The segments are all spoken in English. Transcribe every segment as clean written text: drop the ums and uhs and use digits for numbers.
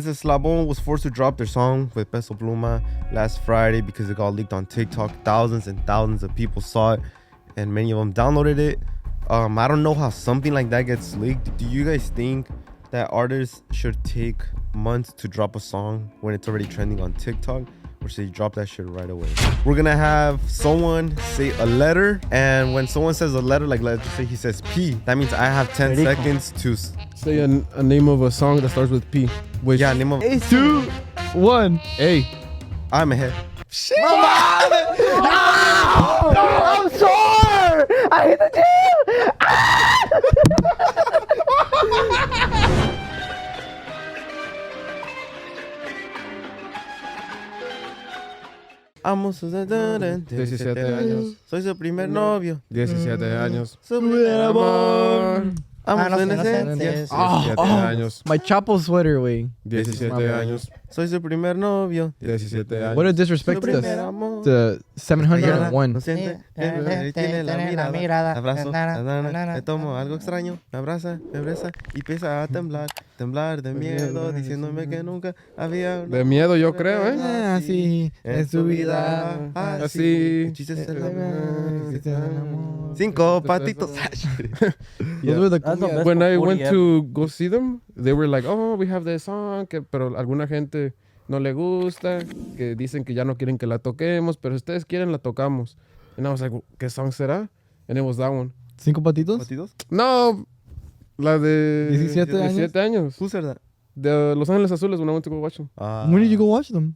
Eslabon was forced to drop their song with PESO PLUMA last Friday because it got leaked on TikTok. Thousands and thousands of people saw it, and many of them downloaded it. I don't know how something like that gets leaked. Do you guys think that artists should take months to drop a song when it's already trending on TikTok, or should they drop that shit right away? We're gonna have someone say a letter, and when someone says a letter, like let's just say he says P, that means I have 10 seconds to say a name of a song that starts with P. Which name of 2, 1. A. I'm ahead. Shit! I'm sore! I hit the gym! Amos 17 años. Soy su primer novio. 17 años. Su primer amor. Amos inocentes. 17 años. My Chapo sweater, güey. 17 años. Soy su primer novio. 17 años. What a disrespect to the 701. ¿No siente? Él tiene la mirada. Abrazo. Le tomo algo extraño. Me abraza, me besa y empieza a temblar. Temblar de miedo, diciéndome que nunca había. De miedo, yo creo, Así en su vida. Así. 5 patitos. When I went to go see them, they were like, oh, we have this song, pero alguna gente no le gusta, que dicen que ya no quieren que la toquemos, pero si ustedes quieren la tocamos. And I was like, ¿qué song será? And it was that one. 5 patitos? ¿Patitos? No, la de 17 años. Who said that? De Los Ángeles Azules, when I went to go watch them. When did you go watch them?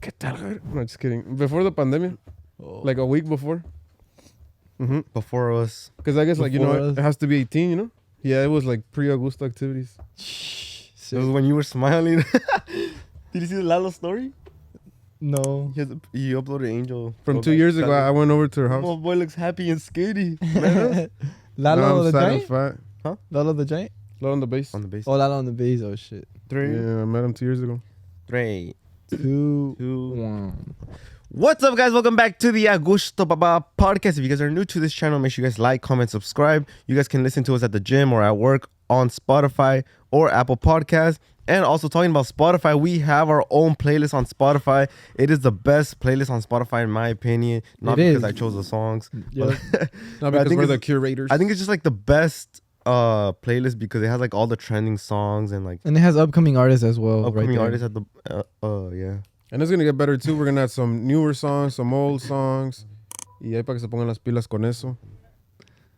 ¿Qué tal? No, just kidding. Before the pandemic. Like a week before. Before us. Because I guess, like, you know, it has to be 18, you know? Yeah, it was like pre-Agusto activities. It was when you were smiling. Did you see the Lalo story? No. He uploaded Angel. From 2 years ago, I went over to her house. Oh, boy looks happy and skitty. Lalo the Giant? Fat. Huh? Lalo the Giant? Lalo on the base. On the base. Oh, Lalo on the base. Oh, shit. 3. Yeah, I met him 2 years ago. 3, 2, 1. What's up, guys? Welcome back to the Agushto podcast. If you guys are new to this channel, make sure you guys like, comment, subscribe. You guys can listen to us at the gym or at work on Spotify or Apple Podcasts. And also talking about Spotify, we have our own playlist on Spotify. It is the best playlist on Spotify, in my opinion. Not because I chose the songs. Yeah. Not because we're the curators. I think it's just like the best playlist because it has like all the trending songs and it has upcoming artists as well. Upcoming artists at the yeah. And it's going to get better too. We're going to have some newer songs, some old songs. Y ahí para que se pongan las pilas con eso.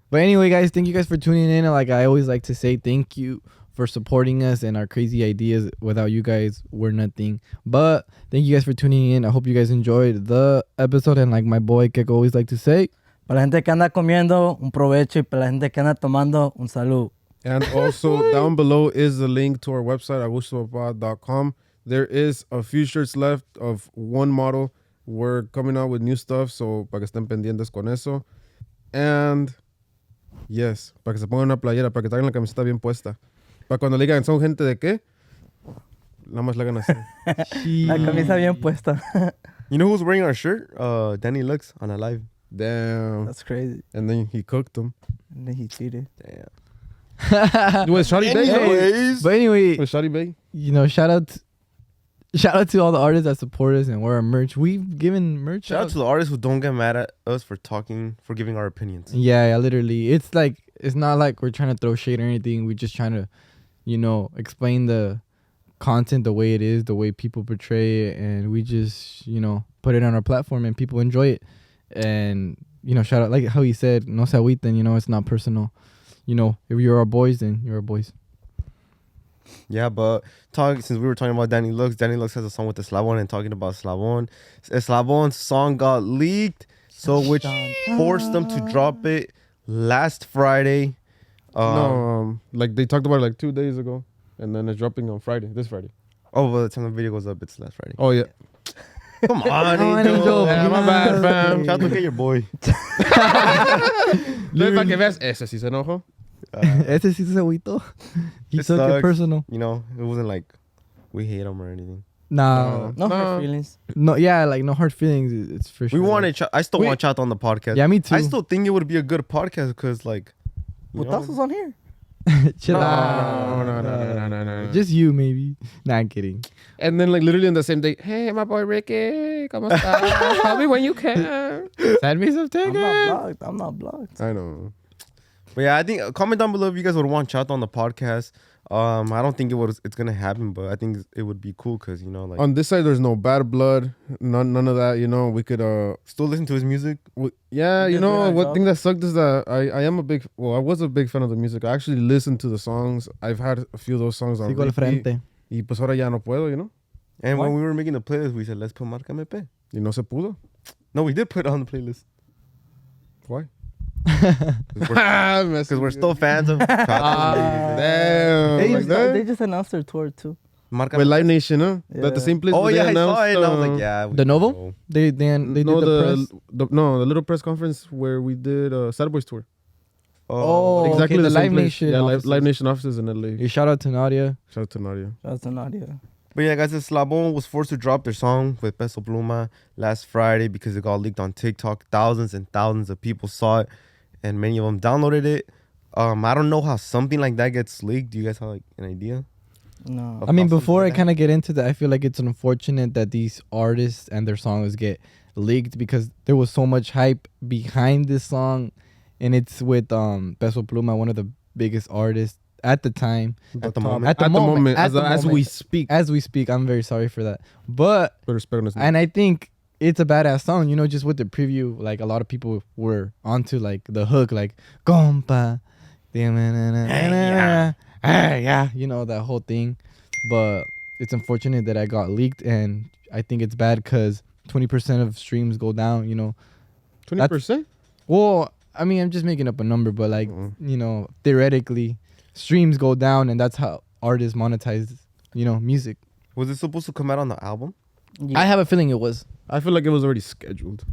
But anyway, guys, thank you guys for tuning in. Like I always like to say, thank you for supporting us and our crazy ideas. Without you guys, we're nothing. But thank you guys for tuning in. I hope you guys enjoyed the episode. And like my boy Keko always like to say, para la gente que anda comiendo, un provecho. Y para la gente que anda tomando, un salud. And also down below is the link to our website, agustopapá.com. There is a few shirts left of one model. We're coming out with new stuff, so para que estén pendientes con eso. And yes, para que se pongan una playera, para que traigan la camiseta bien puesta. Para cuando le digan, ¿son gente de qué? Nada más le hagan así. La camisa bien puesta. You know who's wearing our shirt? Danny Lux on a live. Damn. That's crazy. And then he cooked them. And then he cheated. Damn. Was Shawty Bay? But anyway, Was Shawty Bay? You know, shout out to all the artists that support us and wear our merch. We've given merch. Shout out to the artists who don't get mad at us for giving our opinions. Yeah, literally. It's not like we're trying to throw shade or anything. We're just trying to, you know, explain the content the way it is, the way people portray it, and we just, you know, put it on our platform and people enjoy it. And, you know, shout out, like how he said, no se agüiten, you know, it's not personal. You know, if you're our boys, then you're our boys. Yeah, but since we were talking about Danny Lux has a song with Eslabon, and talking about Eslabon's song got leaked, so which forced them to drop it last Friday. Like they talked about it like 2 days ago, and then it's dropping on this Friday. Oh, by the time the video goes up, it's last Friday. Oh, yeah. Come on, Angel. Yeah, my bad, fam. Shout out to your boy. Para que veas, ese sí se enojó. Ese sí se agüitó. He took it personal. You know, it wasn't like we hate him or anything. Nah. No hard feelings. No, yeah, like no hard feelings. It's for sure. I still want Chat on the podcast. Yeah, me too. I still think it would be a good podcast because, like, Putazos on here. Chill out. No. Just you, maybe. Nah, I'm kidding. And then like literally on the same day, hey, my boy Ricky, ¿cómo estás? Call me when you can. Send me some I'm tickets. not blocked. I'm not blocked. I know. But yeah, I think comment down below if you guys would want Chato on the podcast. I don't think it's gonna happen, but I think it would be cool because like On this side, there's no bad blood, none of that. We could still listen to his music. yeah, He did a good what job. thing that sucked is that I was a big fan of the music. I actually listened to the songs. I've had a few of those songs on Sigo al repeat. frente. Y pues ahora ya no puedo, And Why? when we were making the playlist, we said let's put Márcame Pe. Y no se pudo. No, we did put it on the playlist Why? because we're still fans of Chato. Damn. They, like just, that? they just announced their tour too. Marca With Live Nation, huh? Yeah. At the same place. Oh where yeah, they I saw it. And I was announced, like, yeah. The Novo? know. They did the press. the little press conference where we did Sad Boys tour. Oh, Exactly okay, the the same Live place. Nation Yeah, offices. Live Nation offices in LA. You shout out to Nadia. Shout out to Nadia. That's an audio. But yeah, guys, Eslabon was forced to drop their song with Peso Pluma last Friday because it got leaked on TikTok. Thousands and thousands of people saw it, and many of them downloaded it. I don't know how something like that gets leaked. Do you guys have like an idea? No. Of I mean, how something before I like that- kind of get into that, I feel like it's unfortunate that these artists and their songs get leaked because there was so much hype behind this song, and it's with Peso Pluma, one of the biggest artists at the time. At the moment. At the moment, as we moment. speak. As we speak, I'm very sorry for that, but Pero espéranos. and I think it's a badass song. Just with the preview, like a lot of people were onto like the hook, like compa, hey yeah, that whole thing. But it's unfortunate that I got leaked, and I think it's bad because 20% of streams go down. 20%? Well, I mean, I'm just making up a number, but like theoretically, streams go down, and that's how artists monetize music. Was it supposed to come out on the album? Yeah. I have a feeling it was. I feel like it was already scheduled.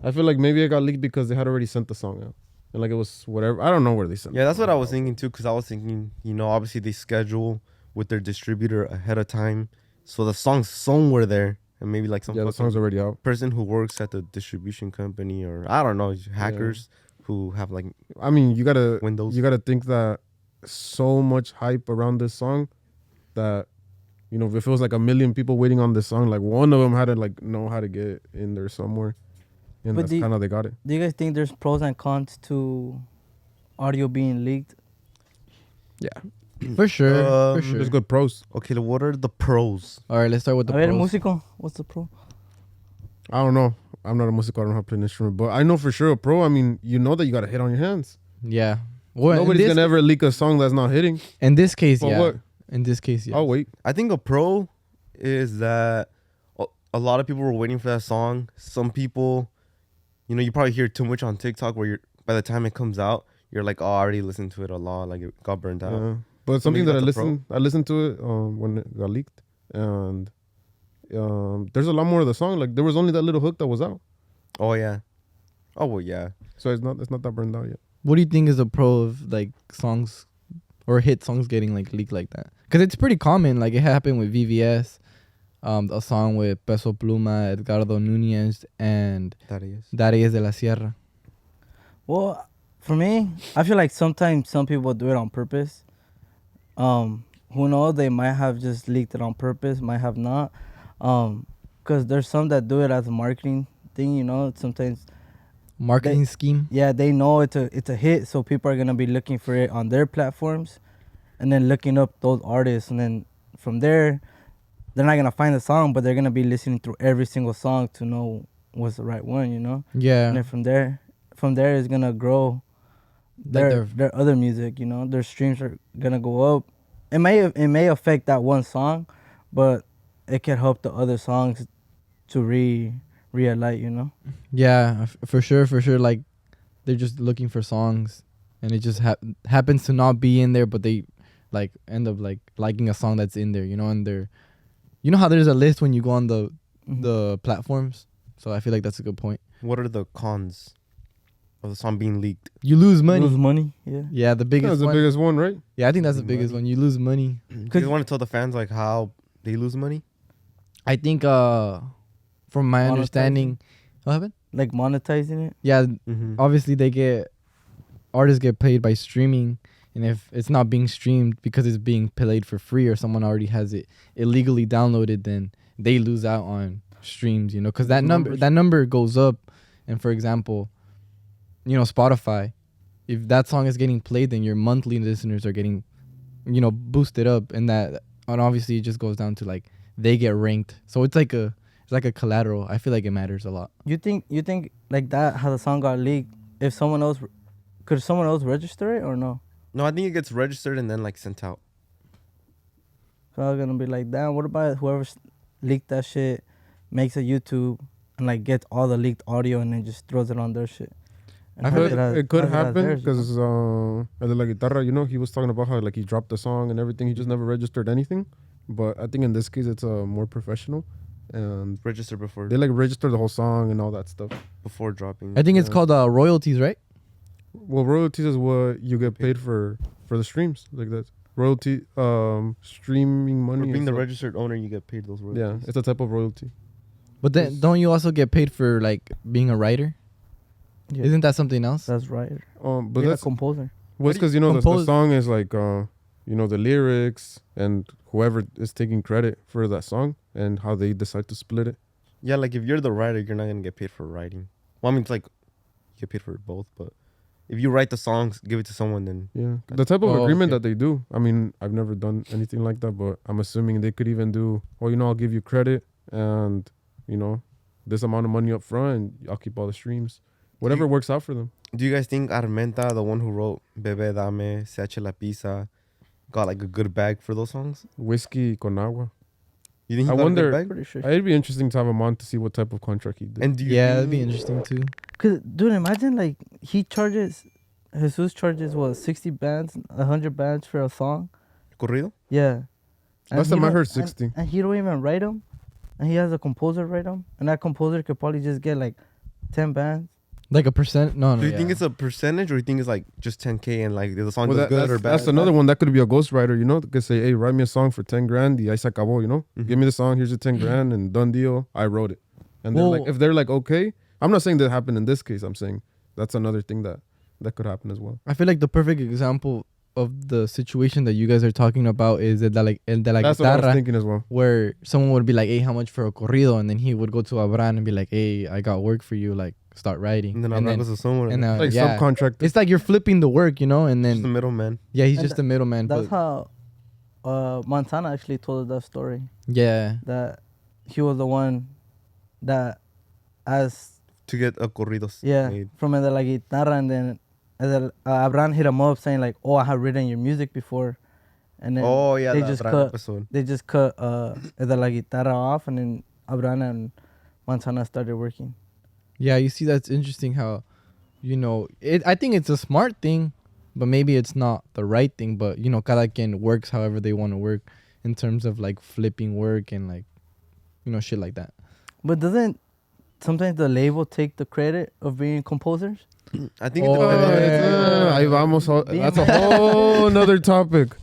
I feel like maybe it got leaked because they had already sent the song out. And like it was whatever. I don't know where they sent it. Yeah, that's what I was thinking too. Because I was thinking, obviously they schedule with their distributor ahead of time, so the song's somewhere there, and maybe like some Yeah, the fucking song's already out. person who works at the distribution company, or I don't know, hackers who have like I mean, you gotta Windows. think that so much hype around this song that if it was like a million people waiting on this song, like one of them had to like know how to get it in there somewhere, and But that's the- kind of they got it. Do you guys think there's pros and cons to audio being leaked? Yeah, For sure. Um, For sure. there's good pros. Okay, what are the pros? All right, let's start with the A ver, pros. músico, what's the pro? I don't know. I'm not a musical. I don't know how to play an instrument, but I know for sure a pro. I mean, that you got to hit on your hands. Yeah. Well, Nobody's gonna ever leak a song that's not hitting. In this case, For yeah. what? In this case, yeah. Oh wait, I think a pro is that a lot of people were waiting for that song. Some people, you probably hear too much on TikTok where by the time it comes out, you're like, oh, I already listened to it a lot. Like it got burned out. but something maybe that that's a pro. I listened to it when it got leaked, and there's a lot more of the song. Like there was only that little hook that was out, Oh yeah. Oh well, yeah. so it's not that burned out yet. What do you think is a pro of like songs or hit songs getting like leaked like that? Because it's pretty common. Like it happened with VVS, a song with Peso Pluma, Edgardo Nunez, and That is. Darius de la Sierra. Well, for me, I feel like sometimes some people do it on purpose. Who knows? They might have just leaked it on purpose, might have not. Because there's some that do it as a marketing thing, Sometimes, Marketing scheme. yeah, they know it's a hit, so people are gonna be looking for it on their platforms, and then looking up those artists, and then from there, they're not gonna find the song, but they're gonna be listening through every single song to know what's the right one, Yeah. And then from there it's gonna grow their other music, their streams are gonna go up. It may affect that one song, but it can help the other songs to relight, Yeah, for sure. Like they're just looking for songs, and it just happens to not be in there, but they like end up like liking a song that's in there, and they're, how there's a list when you go on the platforms. So I feel like that's a good point. What are the cons of the song being leaked? You lose money. Lose money, yeah. Yeah, the biggest That's the one. biggest one, right? Yeah, I think that's the Money. biggest one. You lose money. Do you want to tell the fans like how they lose money? I think from my Monetizing. understanding, what happened? Like monetizing it. Yeah, Mm-hmm. obviously artists get paid by streaming, and if it's not being streamed because it's being played for free or someone already has it illegally downloaded, then they lose out on streams, you know, because that number goes up. And for example, you know, Spotify, if that song is getting played, then your monthly listeners are getting, you know, boosted up, and obviously it just goes down to like they get ranked. So it's like a collateral. I feel like it matters a lot. You think like that, how the song got leaked, if could someone else register it or no? No, I think it gets registered and then like sent out. So I was gonna be like, damn, what about whoever leaked that shit makes a YouTube and like gets all the leaked audio and then just throws it on their shit? I feel like it could happen because L3AKED, you know, he was talking about how like he dropped the song and everything. He just never registered anything. But I think in this case it's more professional, and Register before. they like register the whole song and all that stuff. Before dropping. I think it's called royalties, right? Well, royalties is what you get paid for the streams, like that. Royalty, streaming money. For being and the stuff. registered owner, you get paid those royalties. Yeah, it's a type of royalty. But then don't you also get paid for like being a writer? Yeah. Isn't that something else? That's right. But Being a that's composer. well, because you know the compose- song is like you know, the lyrics and whoever is taking credit for that song and how they decide to split it. Yeah, like if you're the writer, you're not gonna get paid for writing. Well, I mean, it's like you get paid for both, but if you write the songs, give it to someone, then Yeah, the type of Oh, agreement okay. that they do. I mean, I've never done anything like that, but I'm assuming they could even do, well, you know, I'll give you credit and, you know, this amount of money up front and I'll keep all the streams. Whatever works out for them. do you guys think Armenta, the one who wrote Bebe Dame, Se Eche La Pizza, got like a good bag for those songs? Whiskey con agua. You think he I got wonder- a good bag? Pretty sure. It'd be interesting to have him on to see what type of contract he did. And do you Yeah, think- that'd be interesting too. Cause dude, imagine like Jesus charges what 60 bands, 100 bands for a song. corrido? Yeah. Last he time I don't- heard 60. And he don't even write them. And he has a composer write them. And that composer could probably just get like 10 bands. Like a percent? No. Do you yeah. think it's a percentage, or you think it's like just 10K and like the song Well, does good or that's, bad? that's another one. That could be a ghostwriter, you know? They could say, hey, write me a song for 10 grand. Y ahí se acabó, you know? Mhm. Give me the song. Here's your 10 grand and done deal. I wrote it. And they're Well- like, if they're like, okay. I'm not saying that happened in this case. I'm saying that's another thing that could happen as well. I feel like the perfect example of the situation that you guys are talking about is el de la That's what I was guitarra, thinking as well. where someone would be like, hey, how much for a corrido? And then he would go to Abran and be like, hey, I got work for you. Like, start writing. And then Abraham goes to someone. and And then, Like yeah. subcontract. It's like you're flipping the work, you know? And just the then, middleman. yeah, he's And just the middleman. That's But how Montana actually told us that story. yeah. That he was the one that asked, To get a corridos yeah, made. from the la guitarra, and then Abraham hit him up saying like, oh, I have written your music before. And then Oh, yeah, they the just Abraham cut episode. they just cut the la guitarra off, and then Abraham and Montana started working. Yeah, you see, that's interesting how, you know, I think it's a smart thing, but maybe it's not the right thing. But, you know, cada quien works however they want to work in terms of like flipping work and like, you know, shit like that. But doesn't sometimes the label take the credit of being composers? I think Oh, it depends. yeah. Ahí vamos. That's a whole another topic.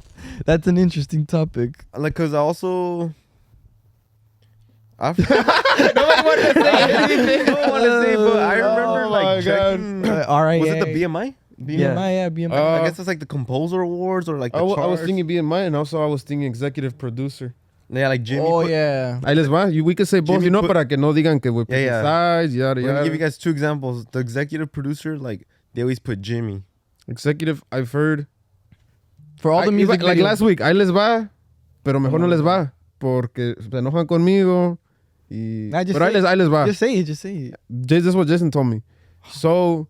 That's an interesting topic. Like, cause I also. Nobody wanted to say anything. Nobody wanted to say, but I remember Oh my like God. checking. RIA. Was it the BMI? Yeah. BMI, BMI. I guess it's like the composer awards or like the I was charts. thinking BMI, and also I was thinking executive producer. Yeah, like Jimmy. Oh, put- yeah. Ahí les va. We could say both, Jimmy you know, put- para que no digan que we pick Yeah. sides, yada, We're gonna yada. give you guys two examples. The executive producer, like they always put Jimmy. Executive, I've heard. For all the music like videos. last week, ahí les va, pero mejor no les va, porque se enojan conmigo. Y, Nah, just pero say ahí les va. Just say it. Just say it. This is what Jason told me. So,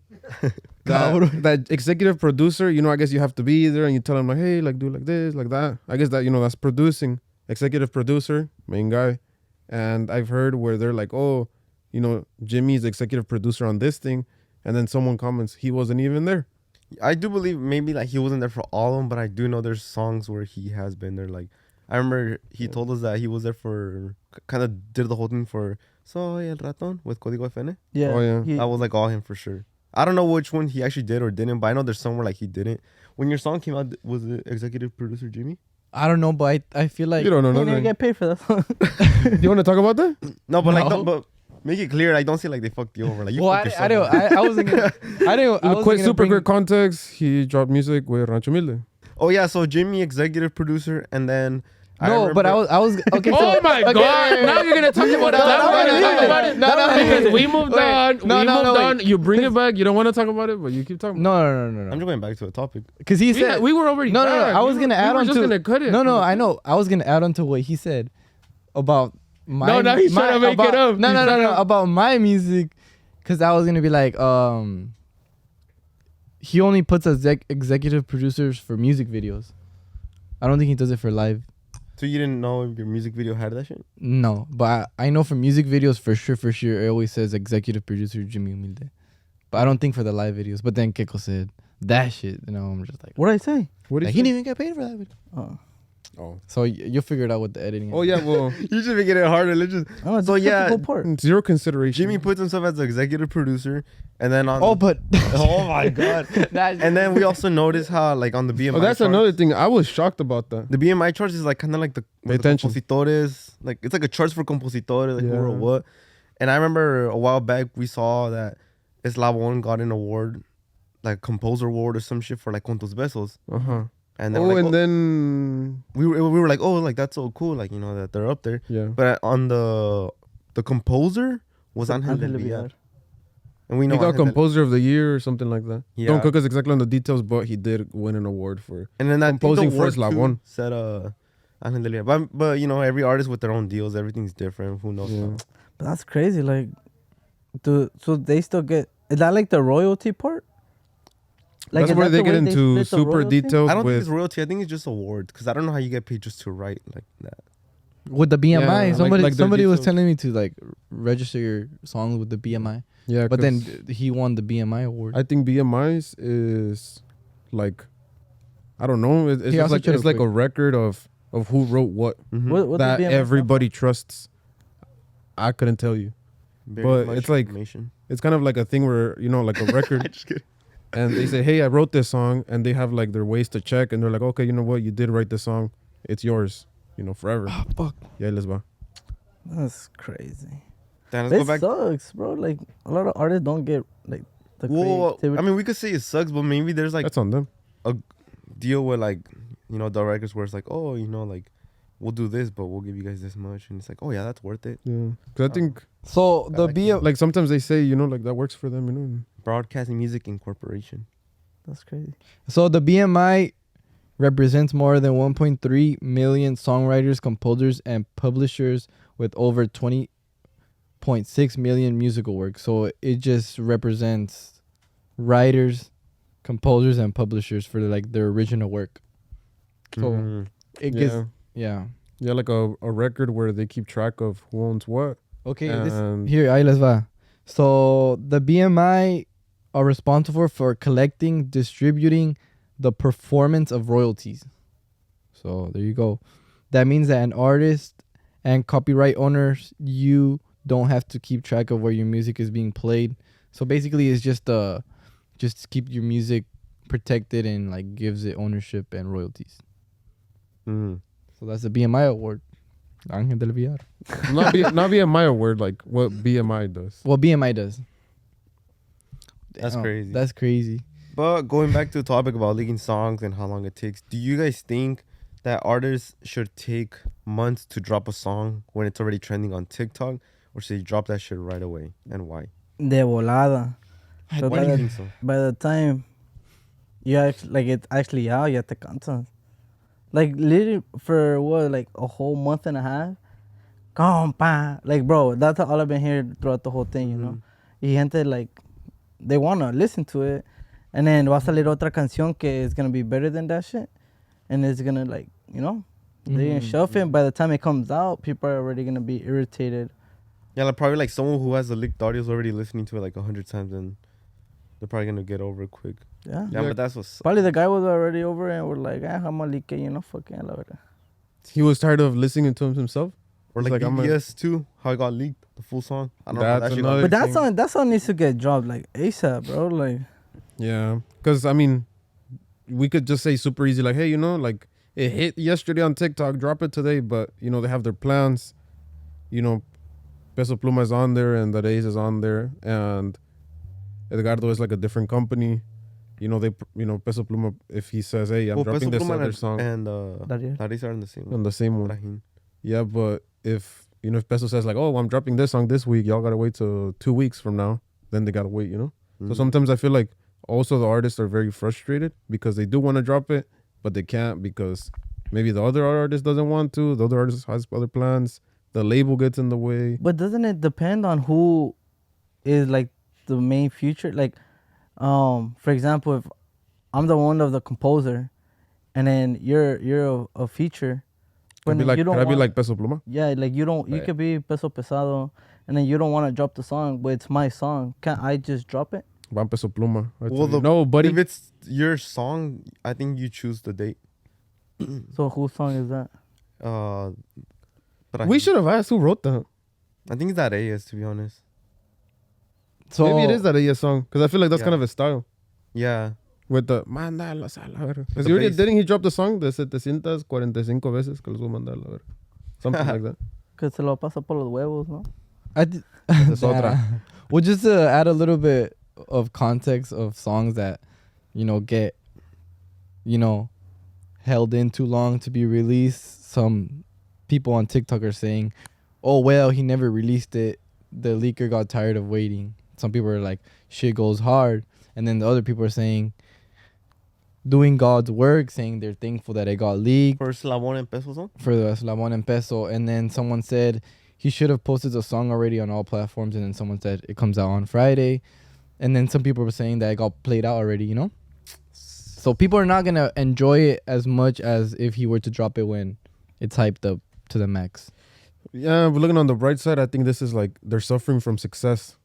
that executive producer, you know, I guess you have to be there and you tell him like, hey, like do like this, like that. I guess that, you know, that's producing. Executive producer, main guy. And I've heard where they're like, oh, you know, Jimmy's executive producer on this thing. And then someone comments, he wasn't even there. I do believe maybe like he wasn't there for all of them, but I do know there's songs where he has been there. Like I remember he told us that he was there for kind of did the whole thing for Soy el Ratón with Código FN. Yeah. Oh, yeah. he- That was like all him for sure. I don't know which one he actually did or didn't, but I know there's somewhere like he didn't. When your song came out, was it executive producer Jimmy? I don't know, but I feel like You don't know he didn't nothing. get paid for that. Do you want to talk about that? No, but like, No. no, but make it clear. Like, don't say like they fucked you over. Like, you well, fucked I yourself don't. over. I wasn't gonna. I didn't. I wasn't Quick, gonna super bring, quick context. He dropped music with Rancho Humilde. Oh yeah, so Jimmy executive producer, and then No, but I was okay. So, Oh my God! Now you're gonna talk about it. Now we're gonna talk about it. No. Because we moved on. No, we no, moved no, on. You bring it back. You don't want to talk about it, but you keep talking. No. I'm just going back to the topic. Because he said We were already. No. back. I was gonna add we were on just to. gonna cut it. No, I know. I was gonna add on to what he said about my. No, now he's trying to make it up. No. About my music, because I was gonna be like, he only puts executive producers for music videos. I don't think he does it for live. So you didn't know if your music video had that shit? No, but I know for music videos for sure, it always says executive producer Jimmy Humilde. But I don't think for the live videos. But then Keko said that shit. You know, I'm just like, What did I say? What like, did he you didn't even get paid for that video. Oh, Oh. So you'll figure it out with the editing. Oh yeah, well, You should make it harder. Let's just. oh So, yeah, whole part. zero consideration. Jimmy puts himself as the executive producer, and then on. Oh, but Oh my god! And then we also notice how like on the BMI. Oh, that's charts, another thing. I was shocked about that. The BMI charts is like kind of like the attention. compositores. Like it's like a charts for compositores, like who Yeah. wrote what. And I remember a while back we saw that Eslabon got an award, like composer award or some shit for like Cuantos Besos. Uh huh. And then Oh, like, and then we were like, oh, like that's so cool, like you know that they're up there. yeah. But on the composer was Angel del Villar. And we know He got Angel del- composer of the year or something like that. Yeah. Don't cook us exactly on the details, but he did win an award for. and then that composing for Eslabon. said Angel del Villar. But you know every artist with their own deals, everything's different. Who knows? Yeah. But that's crazy. Like, so they still get. Is that like the royalty part? That's is where that they the get way into split the super royalty? details I don't think with. it's royalty. I think it's just awards because I don't know how you get paid just to write like that. with the BMI, Yeah, somebody like their was details. telling me to like register your songs with the BMI. Yeah, But then 'cause he won the BMI award. I think BMI's is like, I don't know. It's Here, just I'll like search it it's real like a record of who wrote what Mhm. What the that BMI everybody trusts. I couldn't tell you. Very but much it's like- information. It's kind of like a thing where like a record, Just kidding. and they say, "Hey, I wrote this song," and they have like their ways to check, and they're like, "Okay, you know what? You did write this song. It's yours. Forever." Oh, fuck. Yeah, les va. That's crazy. Then let's This go back. sucks, bro. Like a lot of artists don't get like the Well, creativity. I mean, we could say it sucks, but maybe there's like That's on them. deal with like the records where it's like, oh, like we'll do this, but we'll give you guys this much, and it's like, oh yeah, that's worth it. Yeah, because I think So the like BMI. like sometimes they say like that works for them. Broadcasting Music Incorporation. That's crazy. So the BMI represents more than 1.3 million songwriters, composers, and publishers with over 20.6 million musical works. So it just represents writers, composers, and publishers for like their original work. So Mhm. it gets Yeah, yeah. like a record where they keep track of who owns what. Okay, And here, ahí les va. So the BMI are responsible for collecting, distributing the performance of royalties. So there you go. That means that an artist and copyright owners, you don't have to keep track of where your music is being played. So basically, it's just keep your music protected and like gives it ownership and royalties. Mhm. So that's the BMI award. Ángel del Villar. not BMI award, like what BMI does. What BMI does. That's Damn, crazy. That's crazy. But going back to the topic about leaking songs and how long it takes, do you guys think that artists should take months to drop a song when it's already trending on TikTok, or should they drop that shit right away, and why? De volada. So Why do you think so? by the time you it's actually out, you have to content. Like literally for what, like a whole month and a half. Compa. Like bro, that's all I've been hearing throughout the whole thing, you know. Y gente like they wanna listen to it. And then va a salir otra canción que is gonna be better than that shit. And it's gonna like, they're gonna shelf it. By the time it comes out, people are already gonna be irritated. Yeah, like probably like someone who has the leaked audio is already listening to it like 100 times, and they're probably gonna get over it quick. Yeah. Yeah, but that's what's Probably the guy was already over it and we're like, I'm gonna leak it, fucking la verga. He was tired of listening to himself. or It's like like, I'm a- BBS too, how it got leaked, the full song. I don't know. How That's that shit another- got But that song needs to get dropped like ASAP, bro. Like, Yeah, because I mean, we could just say super easy, like, hey, like it hit yesterday on TikTok, drop it today. But they have their plans. Peso Pluma is on there, and the Days is on there, and Edgardo is like a different company, you know, Peso Pluma, if he says, hey, I'm dropping this other song and Darius. Darius are in the same on the same one. Rahim. Yeah, but if Peso says like, oh, I'm dropping this song this week, y'all gotta wait till 2 weeks from now, then they gotta wait, you know? So sometimes I feel like also the artists are very frustrated because they do want to drop it, but they can't because maybe the other artist doesn't want to, the other artist has other plans, the label gets in the way. But doesn't it depend on who is like the main feature? Like, for example, if I'm the one of the composer, and then you're a feature, Could but be like, you don't could I be want- like Peso Pluma? yeah, like you don't. You Right. could be peso pesado, and then you don't want to drop the song, but it's my song. Can't I just drop it? Van Peso Pluma. I Well, tell you. No, buddy. If it's your song, I think you choose the date. So whose song is that? But We should have asked who wrote that. I think it's that AS, to be honest. So Maybe it is that AS song because I feel like that's Yeah. kind of his style. Yeah. With the mandalos a la verga. The bass. Didn't he drop the song de 745 veces que los voy a mandar a la verga? Something like that. Que se lo pasa por los huevos, ¿no? Es otra. Well, just to add a little bit of context of songs that, get, held in too long to be released. Some people on TikTok are saying, oh, well, he never released it. The leaker got tired of waiting. Some people are like, shit goes hard. And then the other people are saying, doing God's work, saying they're thankful that it got leaked. For Eslabon and Peso song? For the Eslabon and Peso. And then someone said he should have posted the song already on all platforms. And then someone said it comes out on Friday. And then some people were saying that it got played out already, So people are not going to enjoy it as much as if he were to drop it when it's hyped up to the max. Yeah, but looking on the bright side, I think this is like they're suffering from success.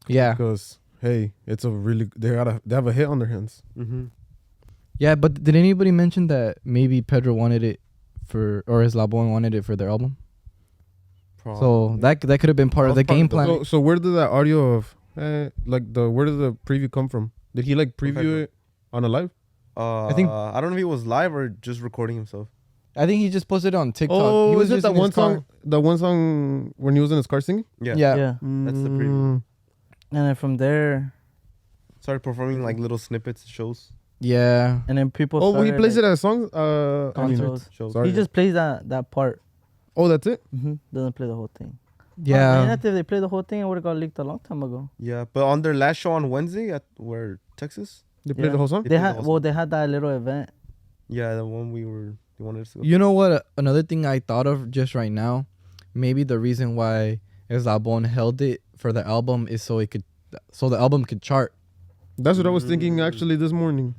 Yeah. Because, hey, it's a really, they have a hit on their hands. Mm-hmm. Yeah, but did anybody mention that maybe Pedro wanted it or Eslabon wanted it for their album? So that could have been part of the game plan. So where did that audio of, where did the preview come from? Did he like preview it on a live? I think- I don't know if he was live or just recording himself. I think he just posted it on TikTok. Oh, he was is it just that in his one car. song? That one song when he was in his car singing? Yeah. Yeah. That's the preview. And then from there, Started performing like little snippets, shows. Yeah. and then people. Oh, he started, plays like, it as songs. concerts. Shows. Sorry. He just plays that part. Oh, that's it. Doesn't play the whole thing. Yeah. Imagine if they played the whole thing, it would have got leaked a long time ago. Yeah, but on their last show on Wednesday Texas. They played Yeah. the whole song. They They played the had whole song. they had that little event. Yeah, the one they wanted us to go. You know what? Another thing I thought of just right now, maybe the reason why Eslabon held it for the album is so the album could chart. That's what I was thinking actually this morning.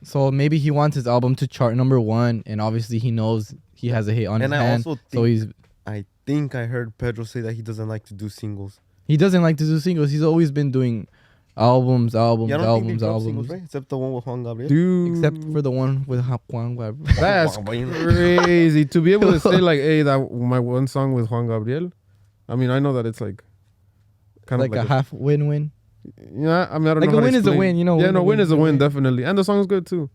So maybe he wants his album to chart #1, and obviously he knows he has a hit on And his I hand. also So I think I heard Pedro say that he doesn't like to do singles. he doesn't like to do singles. He's always been doing albums, Yeah, I don't think they albums. drop singles, right? Except the one with Juan Gabriel. Dude, Except for the one with Juan Gabriel. that's crazy to be able to say like, hey, that my one song with Juan Gabriel. I mean, I know that it's like kind like of a half win-win. Yeah, I mean, I don't Like know. a how to win is a explain. win, Yeah, no, win is a win, win. definitely, and the song's good too.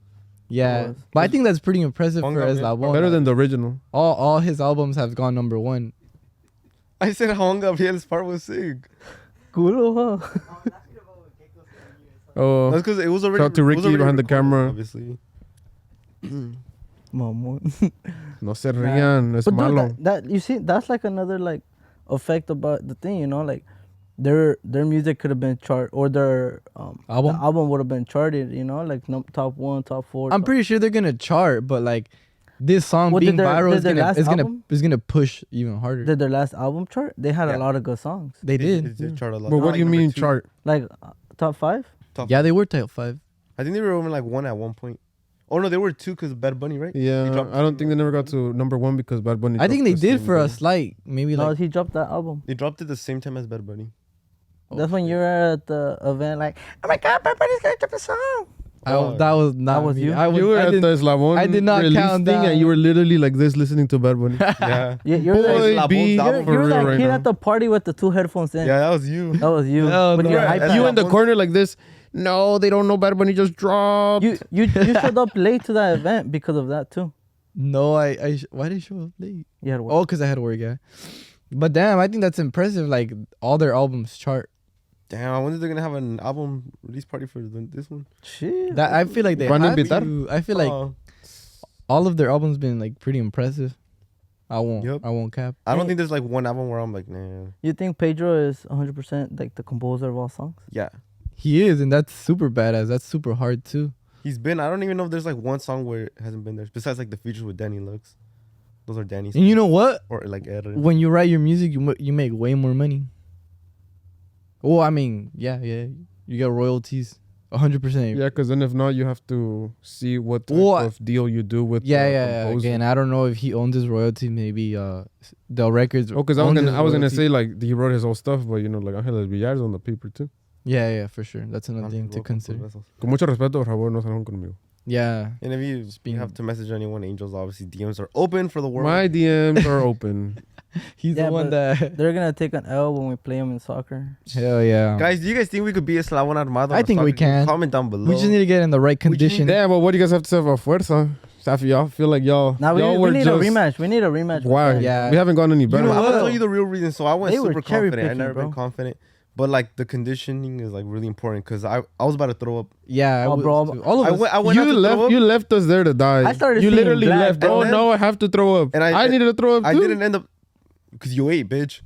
Yeah, was. but I think that's pretty impressive Juan for Gabriel. Eslabon. Better than the original. all his albums have gone #1. I said Juan Gabriel's part was sick. Culo, huh? Oh, That's because it was already. Shout out to it was Ricky already behind the recorded, camera. Obviously. Mamon. no se rían, es But dude, malo. that you see, that's like another like effect about the thing, like their music could have been chart or their Album? the album would have been charted, like top 1, top 4. I'm pretty sure they're gonna chart, but like this song Well, being did their- viral did their last album? is gonna push even harder. Did their last album chart? They had Yeah. a lot of good songs, They did. It did chart a lot. But Not what like do you number mean 2, chart? like top 5. top Yeah, they were top 5. I think they were only like 1 at one point. Oh no, they were 2 because Bad Bunny, right? Yeah, They dropped I don't think they never got to #1 because Bad Bunny. I think they dropped the did same for day. a slight, maybe No, like he dropped that album. They dropped it the same time as Bad Bunny. That's when you were at the event, like, oh my God, everybody's gonna drop a song. that was not That was me. you? You were I at the didn't, Eslabon I did not release count thing, that. and you were literally like this listening to Bad Bunny. Yeah. You're Boy, that, B, album for you're real that right kid now. at the party with the 2 headphones in. Yeah, that was you. That was you. No, With no. your Yeah, iPad. You in the corner like this. No, they don't know Bad Bunny just dropped. You showed up late to that event because of that too. no, why did I show up late? You had work. Oh, because I had work, yeah. But damn, I think that's impressive. Like all their albums chart. Damn, I wonder if they're gonna have an album release party for this one. Shit. That I feel like they Van a have invitar? to. I feel like all of their albums been like pretty impressive. I Yup. won't cap. I don't think there's like one album where I'm like, nah. You think Pedro is 100% like the composer of all songs? Yeah, He is, and that's super badass. That's super hard too. he's been. I don't even know if there's like one song where it hasn't been there. Besides like the features with Danny Lux. Those are Danny's. And you know what? Or like Ed. When you write your music, you make way more money. Well, I mean, yeah, you get royalties, 100%. Yeah, because then if not, you have to see what type What? of deal you do with Yeah, the yeah. composer. Again, I don't know if he owns his royalties. Maybe the records. Oh, because I owns was his gonna royalties. say like he wrote his whole stuff, but you know, like Ángel Villar's on the paper too. Yeah, for sure. That's another thing to consider. Con mucho respeto, por favor, no salgan conmigo. Yeah. And if you have to message anyone, Angels, obviously DMs are open for the world. My DMs are open. He's Yeah, the one but that. They're gonna take an L when we play them in soccer. Hell yeah. Guys, do you guys think we could be Eslabon Armado? I think we can. Comment down below. We just need to get in the right condition. Yeah, but what do you guys have to say about Fuerza? If y'all feel like y'all, Now y'all we were need just, a rematch. We need a rematch. with Why? them. Yeah. We haven't gone any You better. know, I'm what? gonna tell you the real reason. So I went They were super cherry confident. I picking, never been bro. confident, but like the conditioning is like really important because I was about to throw up. Yeah, Oh, I bro, was too. All of us. I went out to throw up, You left us there to die. I started You seeing literally black, left. bro. Oh And then- no, I have to throw up. and I needed to throw up I too. didn't end up because you ate, bitch.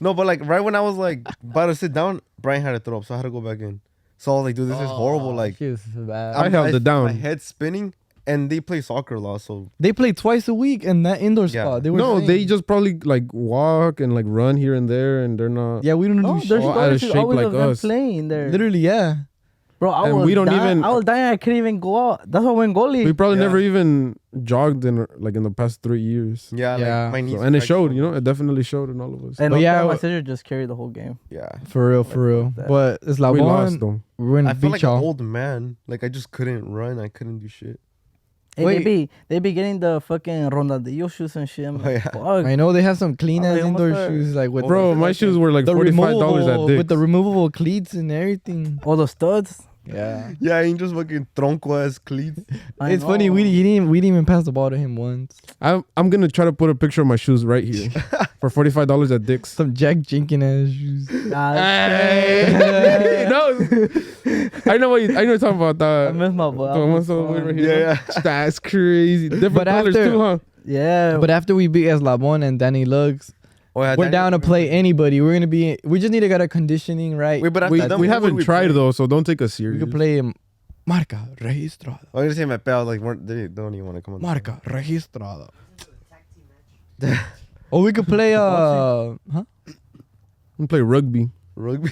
No, but like right when I was like about to sit down, Brian had to throw up, so I had to go back in. So I was like, dude, this is horrible. Like Shit was so bad. I held it down. My head's spinning, and they play soccer a lot, so They play twice a week in that indoor Yeah. spot. They were No, saying. they just probably like walk and like run here and there, and they're not. Yeah, we don't No, do there's shit. all out of stories shape always like of them us. playing there. Literally, yeah. Bro, I And was we don't dying. even- I was dying. I couldn't even go out. That's why I went goalie. We probably Yeah. never even jogged in the past 3 years. yeah, Yeah. like my knees. So, and it cracked showed, so you know, much. it definitely showed in all of us. and But yeah, my sister just carried the whole game. Yeah, For real. that. But it's We lost Eslabon. though. We're gonna I feel beat like an y'all. old man. Like I just couldn't run. I couldn't do shit. Hey, Wait. they be getting the fucking Ronaldinho shoes and shit. I'm Oh, like, yeah. fuck. I know they have some clean Oh, ass they almost indoor are. shoes, like with Bro, my shoes were like the $45 at Dick's. with the removable cleats and everything. All the studs. Yeah. Yeah, Angels fucking tronco ass cleats. I It's funny, know. we didn't even pass the ball to him once. I'm gonna try to put a picture of my shoes right here for $45 at Dick's. Some Jack Jenkins ass shoes. Nah, Hey, no, I know what you're talking about. I That miss my boy. right here. Yeah, That's crazy. Different But colors after- too, huh? Yeah. But after we beat Eslabon and Danny Lux, Oh, yeah, we're that- down to play anybody. We're gonna be. We just need to get our conditioning right. Wait, but after We, them, we who haven't would tried play? though, so don't take us we serious. could play Marca Registrada. I was gonna say my pal, like they don't even want to come on. Marca Registrada. Or we could play huh? We play rugby. Rugby.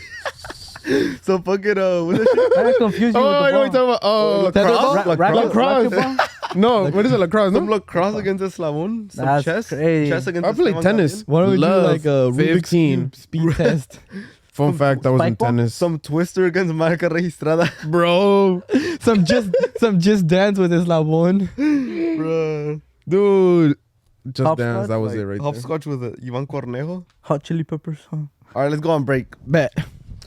So fucking what's that shit? I confused you Oh, with I know the what you're ball. talking about. Oh, Lacrosse? lacrosse. No, what is it? Lacrosse? Some No? lacrosse against Eslabon. Some That's chess. crazy. Chess against I played Eslabon tennis. Gabriel. Why don't we do Love, like a Rubik's 15. Cube speed test? Fun fact, I was in spike ball? tennis. Some twister against Marca Registrada. Bro, some just dance with Eslabon. Bruh. dude. Just Hopscotch? dance. That was Like, it right there. hopscotch with Ivan Cornejo. Hot chili peppers. Huh? All right, let's go on break. Bet.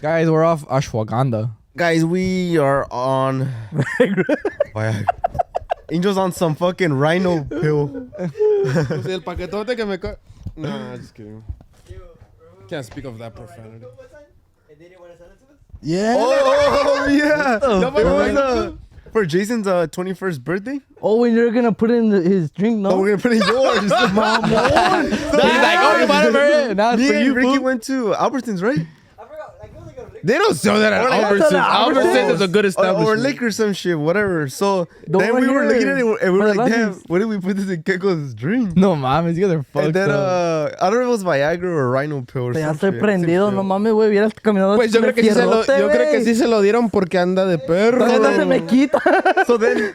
Guys, we're off ashwagandha. Guys, we are on Viagra. Angel's on some fucking rhino pill. El paquetote que me No, just kidding. Can't speak of that profanity. Yeah. Oh, yeah. Oh, It was, for Jason's 21st birthday. Oh, when you're gonna put in his drink, no? Oh, we're gonna put in yours. He's like, oh, you bought it for it. Now it's Me for and you, Ricky fool. went to Albertsons, right? They don't sell that at Or like- Albertsons. Albertsons is a good Or establishment. liquor or some shit, whatever. So Don't then we were hear. looking at it and we were For the like, damn, lunches. what did we put this in Keko's drink? No, mames, you guys are fucked And then up. I don't know if it was Viagra or Rhino pill or Te ya something. estoy prendido, no mames, güey. Hubieras caminado Pues yo con creo el que sí se lo, fierrote, yo creo que güey. sí se lo dieron porque anda de perro. Todavía no se me quita. So then,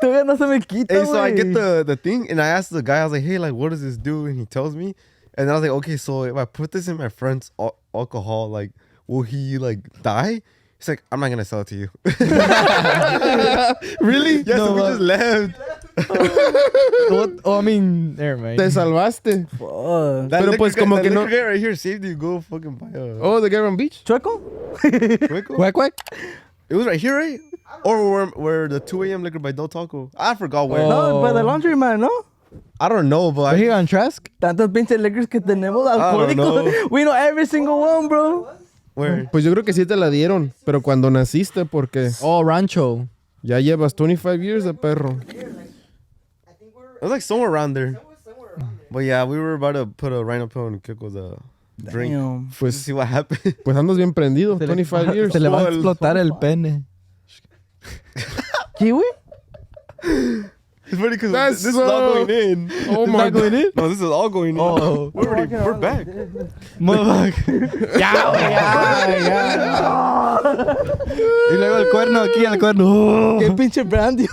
Todavía no se me quita, hey, so I get güey. the thing and I asked the guy, I was like, hey, like, what does this do? And he tells me. And then I was like, okay, so if I put this in my friend's alcohol, like, will he, like, die? He's like, I'm not going to sell it to you. Really? Yeah, so we just left. What? Oh, I mean, never mind. Te salvaste. Fuck. That Pero liquor pues guy- como that que no- liquor guy right here saved you. Go fucking buy a Oh, the guy on beach? ¿Chueco? Quaco. Quack, quack. It was right here, right? Or where the 2 a.m. liquor by Del Taco. I forgot where. Oh. No, by the laundry man, no? I don't know, but Right here on Trask? Tantos pinches liquors que tenemos alcohólicos. know. We know every single one, bro. where? Pues yo creo que sí te la dieron, pero cuando naciste, porque Oh, Rancho. ya llevas 25 years de perro. It was like somewhere around there. But yeah, we were about to put a rhino pill in Keko's drink. Damn. Just to Pues, see what happened. pues andas bien prendido, 25 years. Se le va a explotar el pene. Kiwi? It's funny because That's this is all so- going in. Oh my god. No, this is all going in. Oh. We're back. Motherfucker. Ya. Y luego el cuerno aquí, el cuerno. ¿Qué pinche brandy?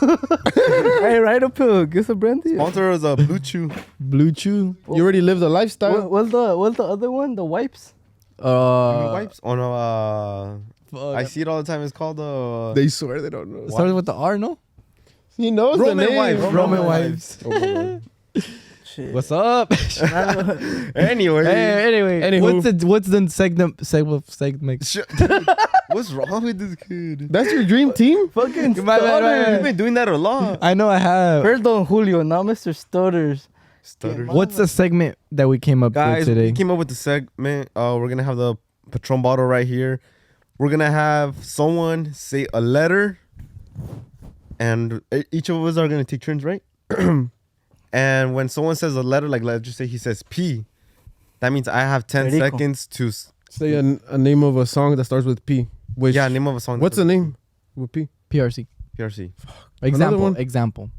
Hey, right up here. Give us a brandy. Sponsor is Blue Chew. Blue Chew. You already lived a lifestyle. What's the other one? The wipes? Wipes? Oh no, I Fuck. see it all the time. It's called They swear they don't know. It started with the R, no? He knows Roman the name. wipes. Roman wipes. Oh my god. Shit. What's up? Anyway. Anyway, Anywho. what's the segment? What's wrong with this kid? That's your dream team? Fucking Come on, stutter. You've been doing that a lot. I know I have. Perdón, Julio, now Mr. Stutters. Stutter. What's the segment that we came up Guys, with today? we came up with the segment. We're gonna have the Patron bottle right here. We're gonna have someone say a letter, and each of us are gonna take turns, right? And when someone says a letter, like let's just say he says P, that means I have 10 Perico. seconds to. Say a name of a song that starts with P. Which, Yeah, name of a song. What's the name with P? PRC. PRC. one? Example.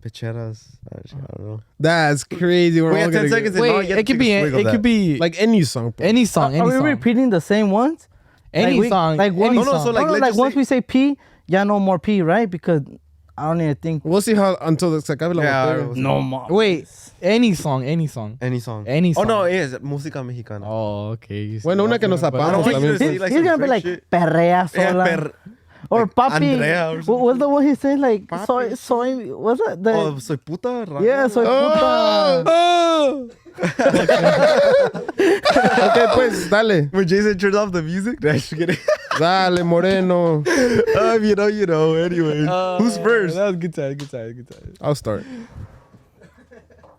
Pecheras. I don't know. That's crazy. We're We all got 10 gonna get- seconds. and now Wait, you have it to could take be a swig of it that. could be Like any song. bro. any song, any Are we song. repeating the same ones? Any Like song. like any once, No, no, song. so like, let's like just once say- we say P, ya no more P, right? Because I don't even think. We'll see how until se acabe la Yeah, botella. No more. Wait, any song, any song. Any song. Any Oh song. no, it is música mexicana. Oh, okay. Bueno, una que nos I don't apamos want you también. to pues. say like He's some gonna be Drake like shit. perrea Yeah, sola. Or papi. Andrea or something. What's the one he says like Papi. soy what's that? The, Oh, soy puta. rara. yeah, soy puta. Oh! Ok, pues, dale. When Jason turns off the music, that's kidding. Dale, Moreno. You know. Anyway, who's first? That was good time, good time, good time. I'll start.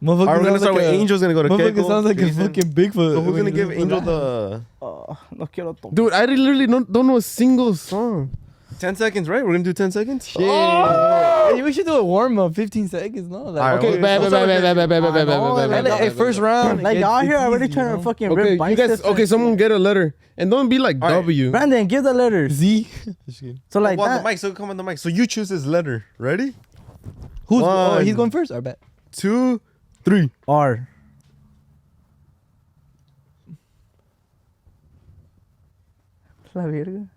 All right, we're gonna start with Angel's gonna go to Motherfucker Keko. sounds like a Jason. fucking Bigfoot. So who's gonna when give he Angel does the Oh, no quiero tomar. Dude, I literally don't know a single song. 10 seconds, right? We're gonna do 10 seconds? Shit. Hey, we should do a warm up, 15 seconds, no? Like, Alright, okay, hey, first round. Like it's- y'all it's here already easy, trying you to know? fucking Okay, rip you guys. biceps. Okay, someone get a letter and don't be like All right. W. Brandon, give the letters. Z. Just kidding. So like Well, that. the mic, so come on the mic. So you choose this letter. Ready? Who's One. he's going first? I bet. 2, 3. R. La verga.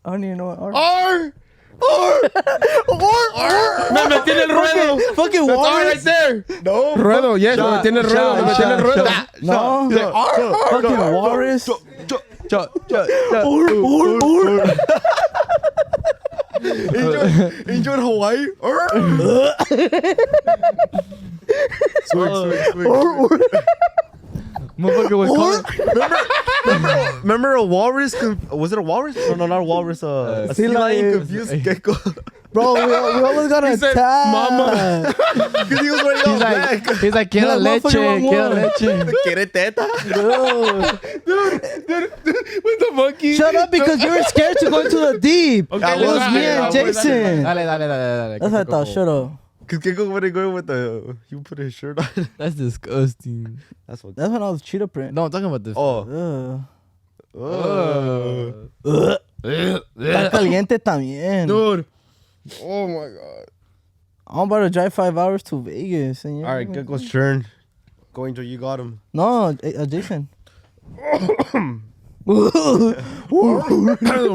I don't even know what R. R! Me metí en el ruedo. Fucking That's all warm. right there. No. Ruedo, yes, me Shot, metí en el ruedo. Me metí en el shot, ruedo. shot. No. Fucking walrus. Angel in Hawaii. Swig. Motherfucker was calling. Remember a walrus? Was it a walrus? No, not a walrus. A sea lion confused Keko. Bro, we almost got He said, attacked. "Mama." Because he was wearing all black. He's like, quiero That leche, motherfucker want quiero more. leche. ¿Quiere teta? With the monkey. Shut up because you were scared to go into the deep. Okay, That let's was go. me and Jason. Dale. That's what I thought. Shut up. Because Keko wouldn't go with the. He put his shirt on. That's disgusting. That's what. That's when I was cheetah print. No, I'm talking about this. Oh. Está caliente también. Dude. Oh my god. I'm about to drive 5 hours to Vegas. And All right, Keko's turn. Go, Angel. You got him. No, Jason.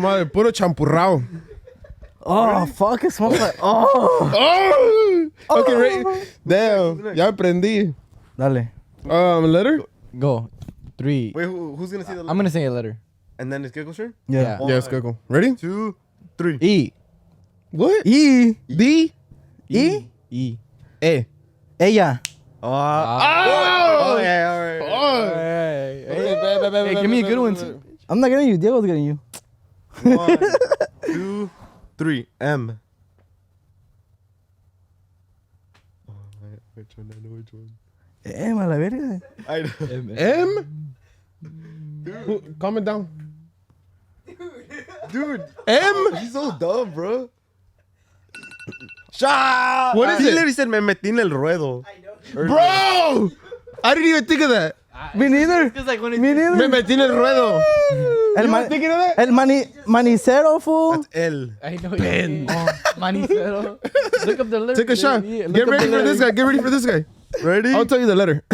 Madre, puro champurrao. Oh, fuck. It smells like. Oh. Okay, ready? Damn. Ya aprendí. Dale. Letter? Go. 3. Wait, who's going to say the I'm gonna say a letter. And then it's Keko's turn? Yeah. Yes, go. Ready? 2, 3. E. What? E. D? E. E. E. Ella. Oh, yeah, all right. Hey, give me a good one. Too. I'm not getting you. Diego's getting you. 1, 2, 3. M. Which one? I know which one. A la verga. I know. M? Comment down. Dude, M? he's so dumb, bro. Shut. What is He it? literally said, "Me metí en el ruedo." Bro! I didn't even think of that. Me neither. It's like when Me neither. Me metí en el ruedo. El, You were thinking of that? el manicero, fool. That's L. I know. Ben. Manicero. Look up the letter. Take a shot. Yeah, look Get up ready the for this letter. guy. Get ready for this guy. Ready? I'll tell you the letter.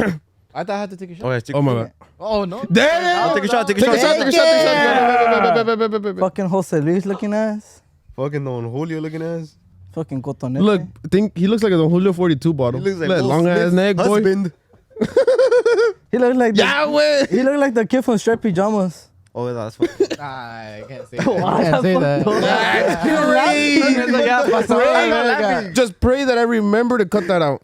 I thought I had to take a shot. Oh, yeah, Oh my god. Oh, no. Damn! Take a shot. Take a Take a shot. shot. Take a shot. Take a shot. Fucking Jose Luis looking ass. Fucking Don Julio looking ass. Fucking Cotonete. Look, think he looks like a Don Julio 42 bottle. He looks like That Will long ass Smith's neck, boy. husband. He looks like the, Yahweh! he looked like the kid from Striped Pajamas. Oh, that's what. I can't say that. Why I can't the say fuck that. don't- That's Like, yeah, pasó la verga. Just pray that I remember to cut that out.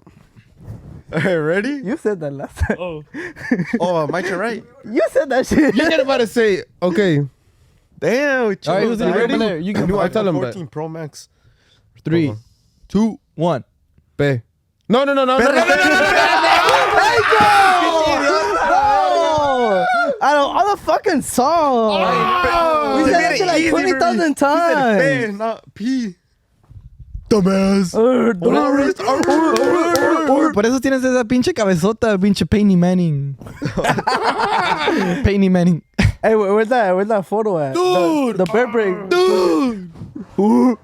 Alright, ready? You said that last time. Oh, my turn, right? You said that shit. You're about to say, okay, Damn. All right, who's chill, ready? ready? You New can I'll tell iPhone him 14 Pro Max. 3, Hold 2, 1. Pe. No. Oh, out of all the fucking songs. We said that shit like 20,000 times. Man, not P. Dumbass. Por eso tienes esa pinche cabezota, pinche Payne Manning. Payne Manning. Hey, where's that photo at? Dude. The bear break. Dude.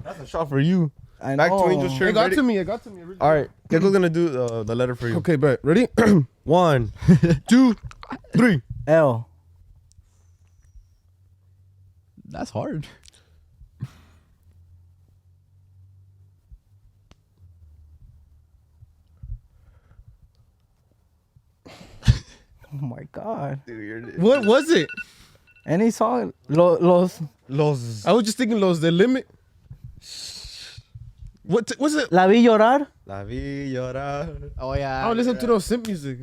That's a shot for you. I Back know. to Angel's It shirt. got Ready? to me. It got to me. All right. Keko's gonna do the letter for you. Okay, bet. Ready? 1, 2, 3. L. That's hard. Oh my god. Dude, What was it? Any song? Los. Los. I was just thinking Los Del Limit. What's it? La vi llorar. La vi llorar. Oh, yeah. I don't listen to no simp music.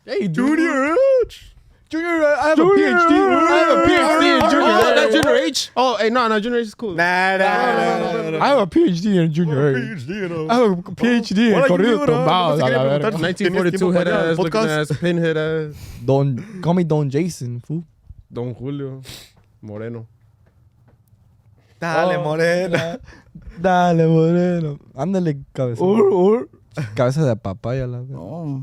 Hey, Junior H. Junior, I have a PhD. I have a PhD in Junior Oh, that's H. Junior H. Oh, hey, no, Junior H is cool. Nah. I have a PhD in Junior H. I have a PhD in Hola, corridos Junior. tumbados. No a sé qué la le verga. preguntaste. 1942 head ass, looking Podcast. ass, pinhead ass. Call me Don Jason, fool. Don Julio Moreno. Dale, morena. Dale, moreno. Ándale, cabeza. Cabeza de papaya, la verga. Oh,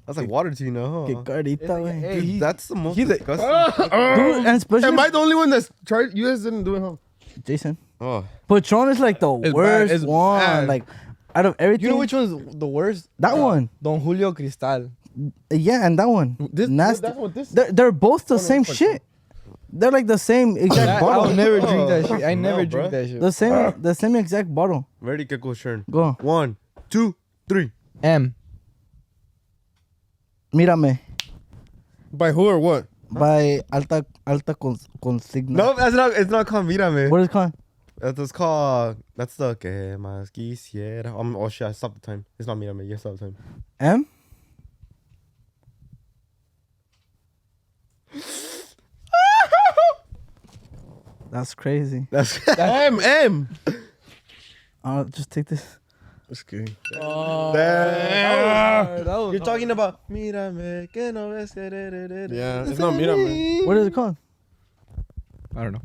That's like water to you now, qué huh? carita, güey. Hey, Dude, he's- that's the most he's a- disgusting. Dude, and especially Am I the only one that's tried? You guys didn't do it, huh? Jason. Oh. Patron is like the It's bad. worst It's one. bad. Like, out of everything. You know which one's the worst? That one. Don Julio Cristal. Yeah, and that one. This, Nasty. that's what this. They're both the same fuck shit. They're like the same exact I'll bottle. never drink that shit. I No, never bro. drink that shit. The same exact bottle. Ready, Keko's turn. Go. 1, 2, 3. M. Mírame. By who or what? By Alta Consigna. No, that's not. It's not called Mírame. What is it called? That's called. That's the que más quisiera. Oh shit! I stopped the time. It's not Mírame. You stopped the time. M? That's crazy. That's. M. I'll just take this. That's good. Damn. You're talking about Mírame que no ves que Yeah, it's not Mírame. What is it called? I don't know.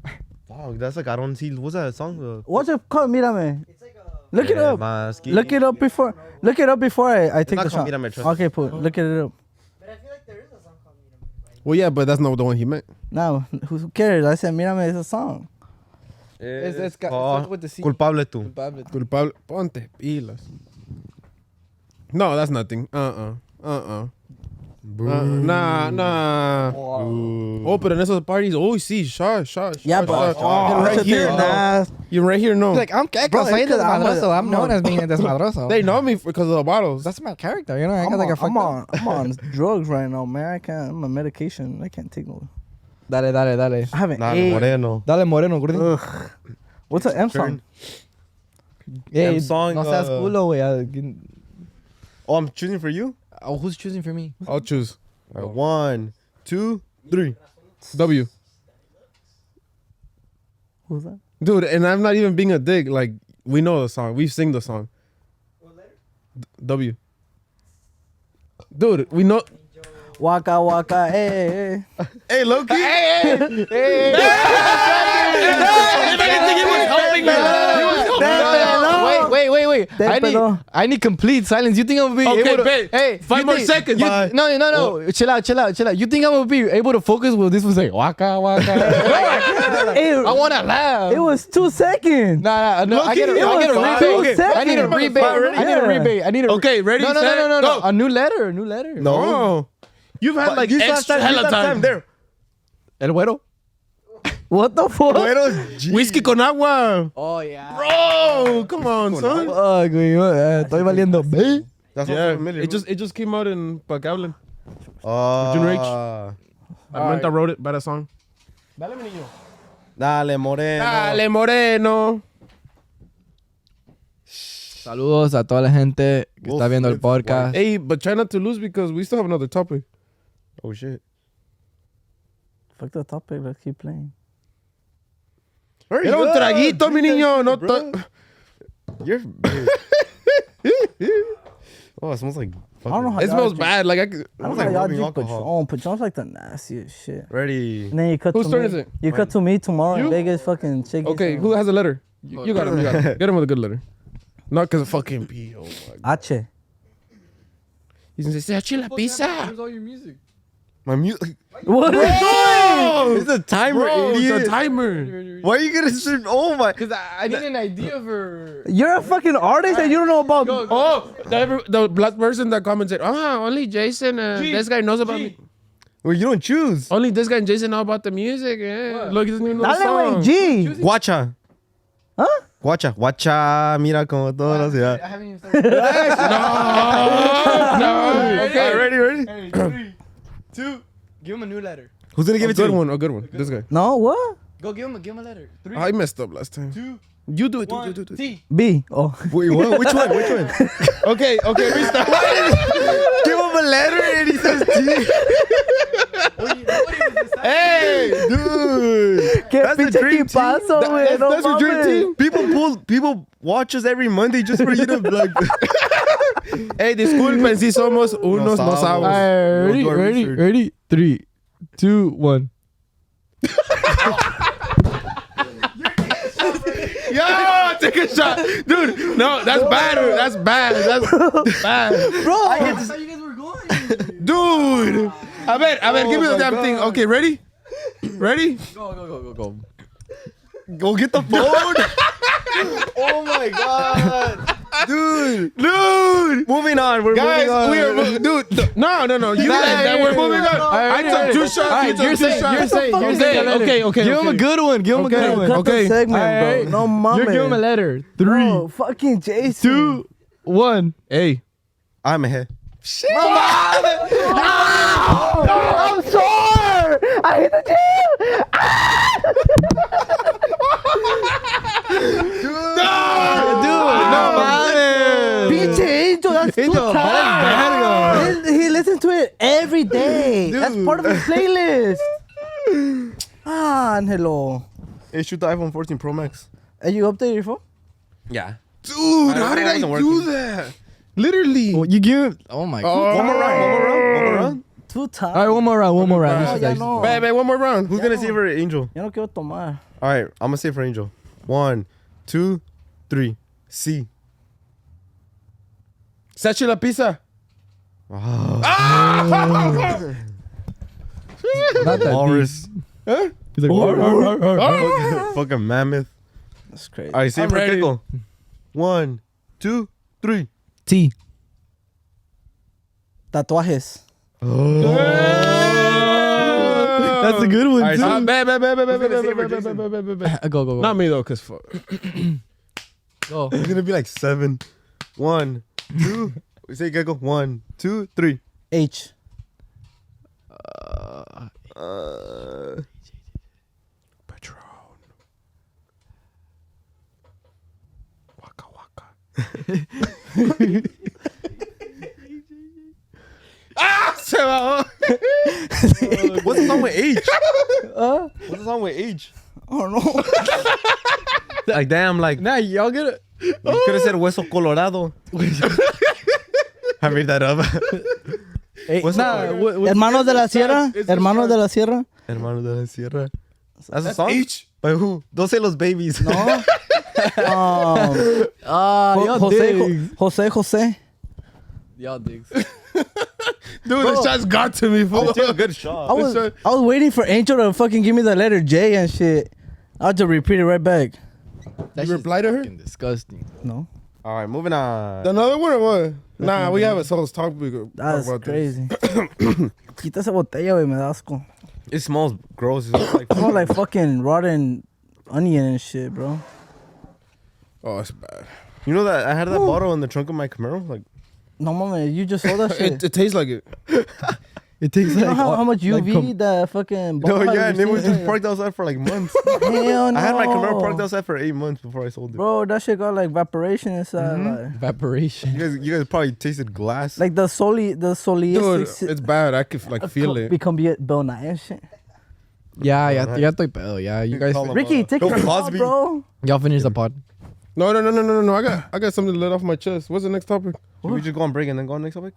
Wow, that's like I don't see. What's that song? What's it called? Mírame. Look it up. Más Look it up before. Look it up before I take not the called shot. Mírame, trust Okay, put. Look it up. Well, yeah, but that's not the one he meant. Now, who cares? I said Mírame is a song. It's got called with the C. Culpable tú. Culpable. Culpable. Ponte pilas. No, that's nothing. Nah. Oh, but in esos parties, oh, see, shot. Yeah, but right here, no. You're right here, no. Like, I'm Keko, Bro, soy it's 'cause I'm desmadroso. a- I'm known as being a desmadroso. They know me because of the bottles. That's my character, you know? I I'm got like a fucked up. I'm on drugs right now, man. I can't. I'm on medication. I can't take no. Dale. I haven't Nah, ate. Moreno. Dale, Moreno, gordito. Ugh. What's an M song? Hey, song, no seas culo, güey. Oh, I'm choosing for you. Oh, who's choosing for me? I'll choose. All right, 1, 2, 3. W. Who's that? Dude, and I'm not even being a dick. Like, we know the song. We sing the song. W. Dude, we know. Waka waka, hey. Hey, Loki. Wait. I need complete silence. You think I'm gonna be able to? babe. Hey, 5 more seconds. No. Chill out. You think I'm gonna be able to focus with this was like waka waka? Hey, I wanna laugh. it was 2 seconds. Nah. No, I get a It was rebate. 2 I need a rebate. I need a Okay, ready, No. set, go. A new letter. No. Oh, you've had like You extra hella time. there. El güero. What the fuck? Buenos G. whiskey con agua. Oh yeah. Bro, come on, son. Fuck, güey. Estoy valiendo. That's Yeah, not familiar. it just came out in Pa' que hablen. Junior H. Armenta wrote it, better song. Dale, Moreno. Dale, Moreno. Saludos a toda la gente que está viendo el podcast. Hey, but try not to lose because we still have another topic. Oh, shit. Fuck the topic. Let's keep playing. Hurry Era un up. traguito, mi niño. No Bro. You're. Oh, it smells like. I don't know how It y'all smells drink- bad. Like I don't know like how y'all rubbing drink alcohol. Patron. Patron's like the nastiest shit. Ready. And then you cut Whose to turn me. is it? You cut to me tomorrow You? in Vegas, fucking shake. okay, who has a letter? You got him. Get him with a good letter. Not because of fucking P. Oh my God. H. He's gonna say, "Chila pizza." Where's all your music? My music. What is doing? It's a timer, Bro, idiot. it's a timer. Why are you gonna stream? Oh my. Because I need an idea for. You're a fucking artist and you don't know about. Oh, the black person that commented, only Jason, this guy knows about me. Well, you don't choose. Only this guy and Jason know about the music. Look, he doesn't even know the Dale, song. güey, G. Guacha. Huh? Guacha. Mira como toda la ciudad. I haven't even started. No. Okay, Ready. 3, 2. Give him a new letter. Who's gonna give A it to good you? one. A good one. This guy. No, what? Go give him a letter. 3, I messed up last time. 2, You do it. 1. Do it. T. B. Oh. Wait, what? Which one? Okay, restart. Give him a letter and he says T. Hey, dude. ¿Qué That's the pinche dream equipazo, team. güey? No That's your dream mames. team. People watch us every Monday just for you to like. Hey, disculpen si somos unos no sabemos. sabos. We'll do our research. Ready? 3, 2, 1. Yo, take a shot. Dude, no, that's bad. That's bad. That's bad. Bro, That's how you guys were going. Dude. A ver, give me the damn thing. Okay, ready? Ready? Go. Go get the phone. Oh my god, dude. Moving on. We're Guys, moving on. we are dude. No. You we're moving on. I took 2 shots. Alright, You took 2 shots. you're saying. Okay. Give him a good one. Give him a good one. cut Okay. the segment, Alright. bro. No mames. You're giving him a letter. 3, Bro, fucking Jason. 2, 1. Hey. I'm ahead. I'm sore. I hit the gym. Pinche Angel, that's too tight. He listens to it every day. That's part of his playlist. Angelo. Hey, shoot the iPhone 14 Pro Max. Are you updated your phone? Yeah. Dude, how did I wasn't do working. that? Literally. You give. Oh my god. One more round. Too tight. All right, one more round. Oh, This is ya actually- no. Babe, one more round. Who's gonna save for Angel? Ya no quiero tomar. All right, I'm gonna say for Angel. 1, 2, 3. C. Sachi la pizza. Not that Walrus. Huh? He's like, Fucking mammoth. That's crazy. All right, say I'm for ready. Keko. 1, 2, 3. T. Tatuajes. That's a good one Alright, too. so- Babe. Go. Not me though, cause fuck. Go. It's gonna be like 7. 1, 2. Say Keko. 1, 2, 3. H. Patron. Waka waka. Se va. What's the song with H? What's the song with H? I don't know. Like damn, like Nah, y'all get it. you could have said Hueso Colorado. I made that up. What's Hermano de la Sierra. Hermano de la Sierra. Hermano de la Sierra. That's a That's song? H. By who? Don't say Los Babies. No. Y'all digs. Jose. Y'all digs. Dude, this shot's got to me, fool. It's still a good shot. I was waiting for Angel to fucking give me the letter J and shit. I'll just repeat it right back. That's You reply to her? disgusting. No. All right, moving on. Another one or what? Nah, we have a solo talk. That's about crazy. Quita esa botella, güey, me da asco. It smells gross. It's like, It smells like fucking rotten onion and shit, bro. Oh, it's bad. you know that I had that bottle in the trunk of my Camaro? Like, No, mama, you just saw that shit. It tastes like it. It takes You know like how much like UV that fucking no, bottle yeah, and it was received? just parked outside for like months. Hell no. I had my Camaro parked outside for 8 months before I sold it. Bro, that shit got like evaporation inside. evaporation. You guys probably tasted glass. Like the Dude, soleistic it's bad. I could like feel it. become Bill Nye and shit. Yeah, ya estoy pedo. Yeah, you guys. Call him. Ricky, take Bill your call, Cosby. bro. Y'all finish the pod. No. I got something to let off my chest. What's the next topic? Should we just go on break and then go on next topic?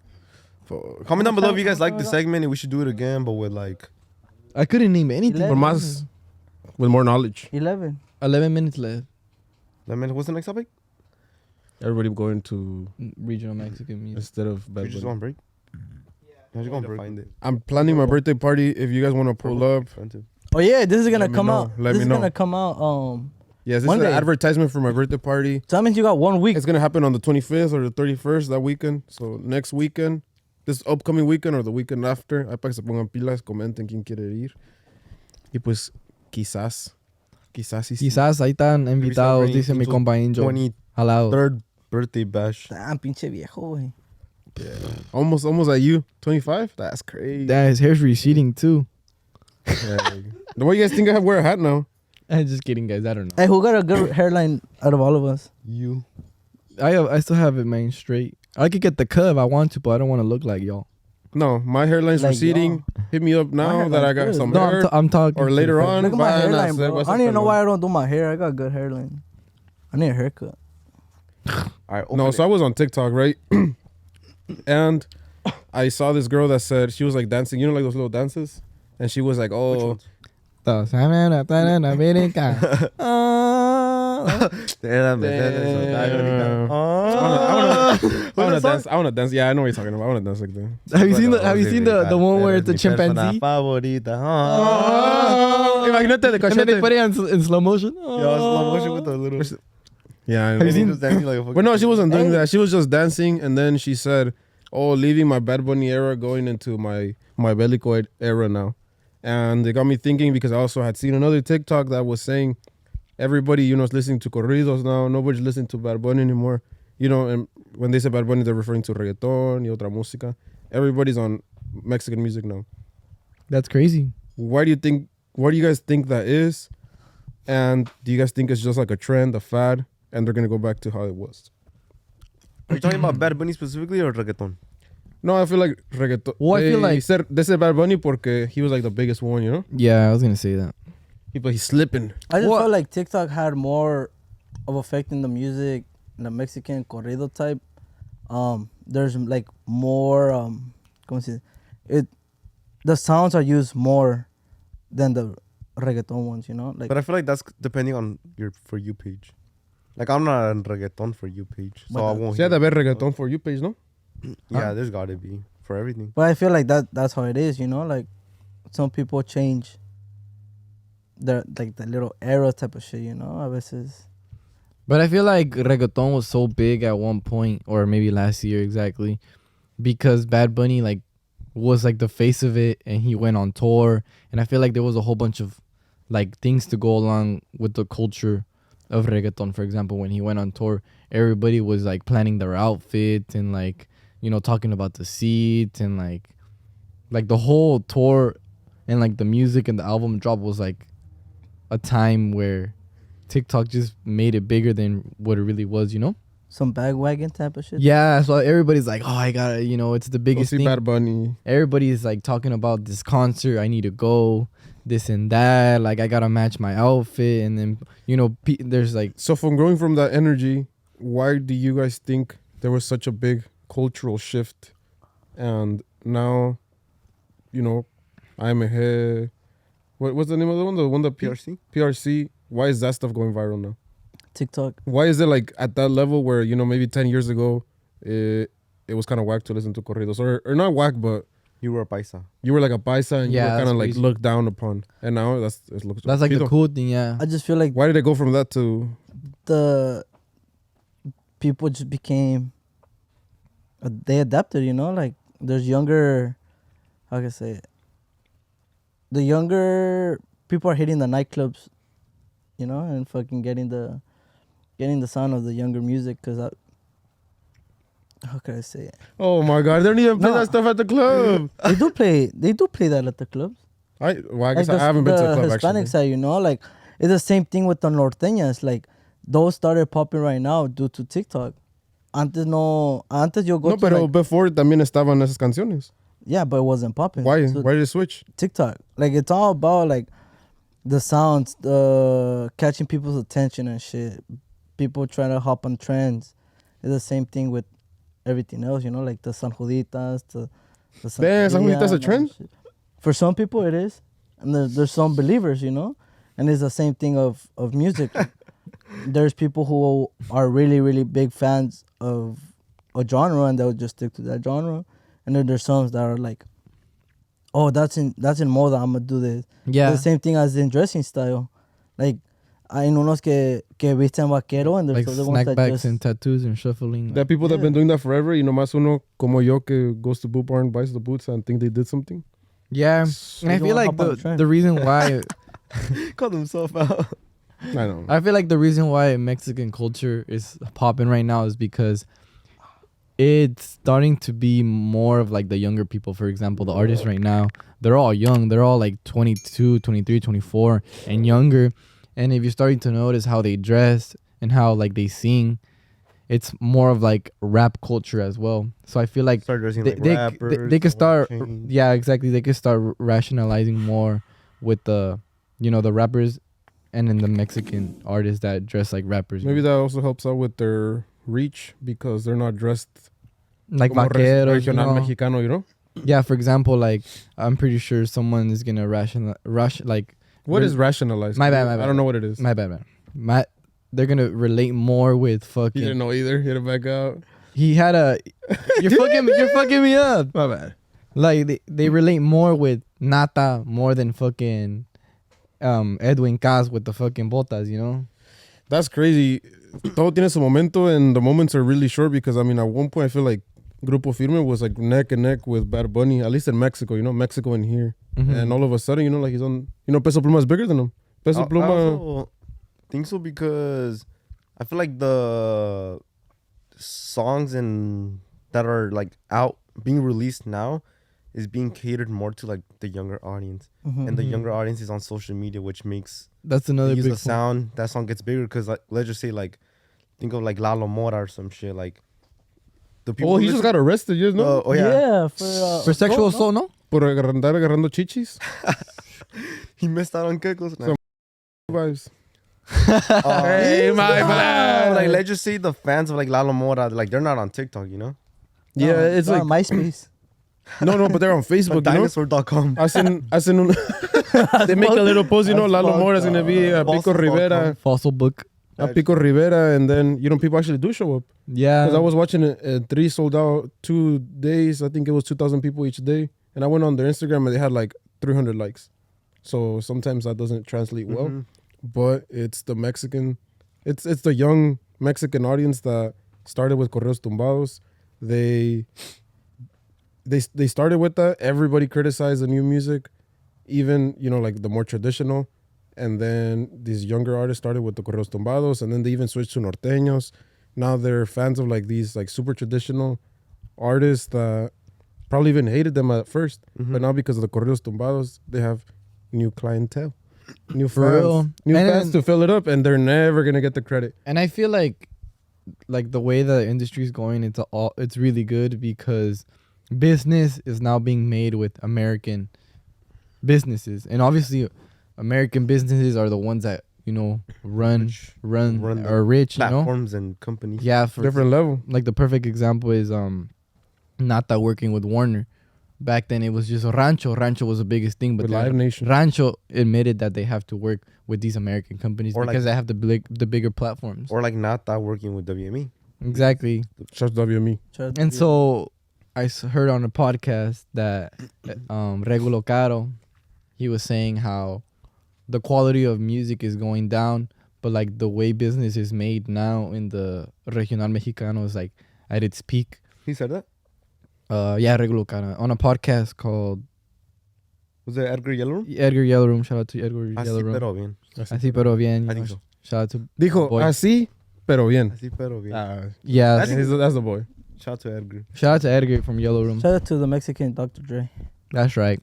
Fuck. Comment down below if you guys like the segment and we should do it again, but with like I couldn't name anything. With más, with more knowledge. 11. 11 minutes left. what's the next topic? Everybody going to Regional Mexican music. instead of Should Bad we just go Bunny. on break? Yeah, just go on break. Find it. I'm planning my birthday party. If you guys want to pull up, Expensive. Oh yeah, this is gonna Let me come know. out. Let This me is know. gonna come out. yes, this is Monday. an advertisement for my birthday party. So that means you got 1 week. It's gonna happen on the 25th or the 31st that weekend. So next weekend, this upcoming weekend or the weekend after, ahí para que se pongan pilas, comenten quién quiere ir. Y pues quizás y sí. Quizás ahí están invitados, dice mi compa Angel. 23rd Jalado. birthday bash. Damn, pinche viejo, güey. Almost at you. 25? That's crazy. Damn, his hair's receding too. Yeah. Why you guys think I wear a hat now? I'm just kidding, guys. I don't know. Hey, who got a good hairline out of all of us? You. I still have it, man, straight. I could get the cut if I want to, but I don't want to look like y'all. No, my hairline's Like receding. Hit me up now My that I hairline's got good. some No, hair. I'm talking. or to later the on. Look at my Vayan a hairline, hacer- bro. vas a I don't even know pelón. why I don't do my hair. I got good hairline. I need a haircut. All right. No, open so I it. was on TikTok, right? And I saw this girl that said she was like dancing, you know, like those little dances, and she was like, Which "Oh, ones? damn. I wanna dance. I wanna dance. Yeah, I know what you're talking about. I wanna dance like that." Have you seen the one where it's a chimpanzee? Favorita. Imagínate de And then they cachete. put it in slow motion. Yeah, slow motion with the little. Yeah, I know. Have you seen- Just dancing like a fucking- But no, she wasn't doing that. She was just dancing, and then she said, "Oh, leaving my Bad Bunny era, going into my Bellico era now." And it got me thinking because I also had seen another TikTok that was saying everybody, you know, is listening to corridos now. Nobody's listening to Bad Bunny anymore. You know, and when they say Bad Bunny, they're referring to reggaeton y otra música. Everybody's on Mexican music now. That's crazy. Why do you guys think that is? And do you guys think it's just like a trend, a fad, and they're gonna go back to how it was? Are you talking about Bad Bunny specifically or reggaeton? No, I feel like reggaeton. Well, I feel like- they said Bad Bunny porque he was like the biggest one, you know. Yeah, I was gonna say that. But he's slipping. I just What? felt like TikTok had more of effect in the music, the Mexican corrido type. There's like more ¿cómo se dice? The sounds are used more than the reggaeton ones, you know? Like But I feel like that's depending on your For You page. Like, I'm not on reggaeton For You page, so I won't Se ha de hear. ver reggaeton for you page, no? Yeah, there's gotta be for everything. but I feel like that's how it is, you know? Like some people change their like the little era type of shit, you know? A veces. But I feel like reggaeton was so big at one point, or maybe last year exactly, because Bad Bunny like was like the face of it, and he went on tour, and I feel like there was a whole bunch of like things to go along with the culture of reggaeton. For example, when he went on tour, everybody was like planning their outfit and like, you know, talking about the seat and like the whole tour and like the music and the album drop was like a time where TikTok just made it bigger than what it really was, you know? Some bagwagon type of shit. Yeah, so everybody's like, oh, I gotta, you know, it's the Go biggest see thing. Bad Bunny. Everybody's like talking about this concert. I need to go, this and that. Like, I gotta match my outfit. And then, you know, there's like, So from growing from that energy, why do you guys think there was such a big cultural shift? And now, you know, I'm ahead. What's the name of the one? The one that PRC. PRC. Why is that stuff going viral now? TikTok. Why is it like at that level where, you know, maybe 10 years ago it was kind of whack to listen to corridos, or not whack, but You were a paisa. you were like a paisa and Yeah, you were kind that's of like crazy. looked down upon, and now it looks That's like the chido. cool thing, yeah. I just feel like Why did it go from that to the people just became they adapted, you know, like there's younger, how can I say it, the younger people are hitting the nightclubs, you know, and fucking getting the sound of the younger music, because how can I say it, Oh my god, they don't even play No. that stuff at the club. they do play that at the clubs. I guess Like I haven't been to a club Hispanic actually. side, you know, like it's the same thing with the norteñas. Like those started popping right now due to TikTok. Antes yo go No, to pero like, before también estaban esas canciones. yeah, but it wasn't popping. Why? So Why did it switch? TikTok, like it's all about like the sounds, the catching people's attention and shit. People trying to hop on trends. It's the same thing with everything else, you know, like the San Juditas, the Damn, San Juditas a Santeria and all that trend? shit. For some people it is, and there's some believers, you know, and it's the same thing of music. There's people who are really, really big fans of a genre and they'll just stick to that genre. And then there's some that are like, oh, that's in moda, I'm gonna do this. Yeah. The same thing as in dressing style. Like, hay unos que visten vaquero and there's Like other ones that snackbacks just... and tattoos and shuffling. There are people that have Yeah. been doing that forever. You know, más uno como yo que goes to Boot Barn, buys the boots and think they did something. Yeah. And I don't feel wanna like hop on the trend. the reason why Called himself out. I don't know. I feel like the reason why Mexican culture is popping right now is because it's starting to be more of like the younger people. For example, the artists right now, they're all young. They're all like 22, 23, 24 and younger. And if you're starting to notice how they dress and how like they sing, it's more of like rap culture as well. So I feel like Start dressing they, like they, rappers. they could start, chains. yeah, exactly. They could start rationalizing more with the, you know, the rappers and then the Mexican artists that dress like rappers. Maybe that also helps out with their reach because they're not dressed like como vaqueros, you regional know? mexicano, you know? Yeah, for example, like I'm pretty sure someone is gonna like What Re- is rationalized? My bad. I don't know what it is. my bad, man. They're gonna relate more with He fucking. didn't know either. Hit it back out. He had a. You're fucking me up. My bad. Like they relate more with Nata more than fucking Edwin Cas with the fucking botas, you know? That's crazy. Todo tiene su momento, and the moments are really short because, I mean, at one point, I feel like Grupo Firme was like neck and neck with Bad Bunny, at least in Mexico, you know, Mexico and here. Mhm. And all of a sudden, you know, like he's on, you know, Peso Pluma is bigger than him. Peso I Pluma, also think so because I feel like the songs and that are like out being released now is being catered more to like the younger audience, Mhm. and the Mhm. younger audience is on social media, which makes That's another they use big the sound. That song gets bigger because like, let's just say like think of like Lalo Mora or some shit like. The oh, he just got arrested, you know? oh yeah. for sexual assault, no? Por andar agarrando chichis. He missed out on Keko. So- Vibes. Hey, my bad. Like let's just say the fans of like Lalo Mora, like they're not on TikTok, you know. Yeah, it's like, MySpace. no, but they're on Facebook, you know? Dinosaur.com. I seen they make a little post, you know, That's Lalo fucked Mora's gonna be up. Pico False Rivera. Fossil book. Pico Rivera, and then, you know, people actually do show up. Yeah. Because I was watching it, 3 sold out 2 days. I think it was 2,000 people each day. And I went on their Instagram and they had like 300 likes. So sometimes that doesn't translate well. Mhm. But it's the Mexican, it's the young Mexican audience that started with Correos Tumbados. They started with that. Everybody criticized the new music, even, you know, like the more traditional. And then these younger artists started with the Correos Tumbados, and then they even switched to norteños. Now they're fans of like these like super traditional artists that probably even hated them at first, Mhm. but now because of the Correos Tumbados, they have new clientele, new For fans, real. new And fans then- to fill it up, and they're never gonna get the credit. And I feel like the way the industry is going, it's really good because business is now being made with American businesses, and obviously American businesses are the ones that, you know, run Run the are rich, you know. Platforms and companies. Yeah, for Different level. like the perfect example is Nata working with Warner. back then it was just Rancho. Rancho was the biggest thing, but With then Live Nation. Rancho admitted that they have to work with these American companies Or because like- they have the bigger platforms. Or like Nata working with WME. Exactly. Just WME. And so I heard on a podcast that Regulo Caro, he was saying how the quality of music is going down, but like the way business is made now in the Regional Mexicano is like at its peak. He said that? Yeah, Regulo Caro on a podcast called Was it Edgar Yellowroom? Edgar Yellowroom. Shout out to Edgar Así Yellowroom. pero bien. Así pero bien. I you think know. so. Shout out to Dijo, Boy. así, pero bien. Así pero bien. yeah. That's the boy. Shout out to Edgar. Shout out to Edgar from Yellowroom. Shout out to the Mexican Dr. Dre. That's right.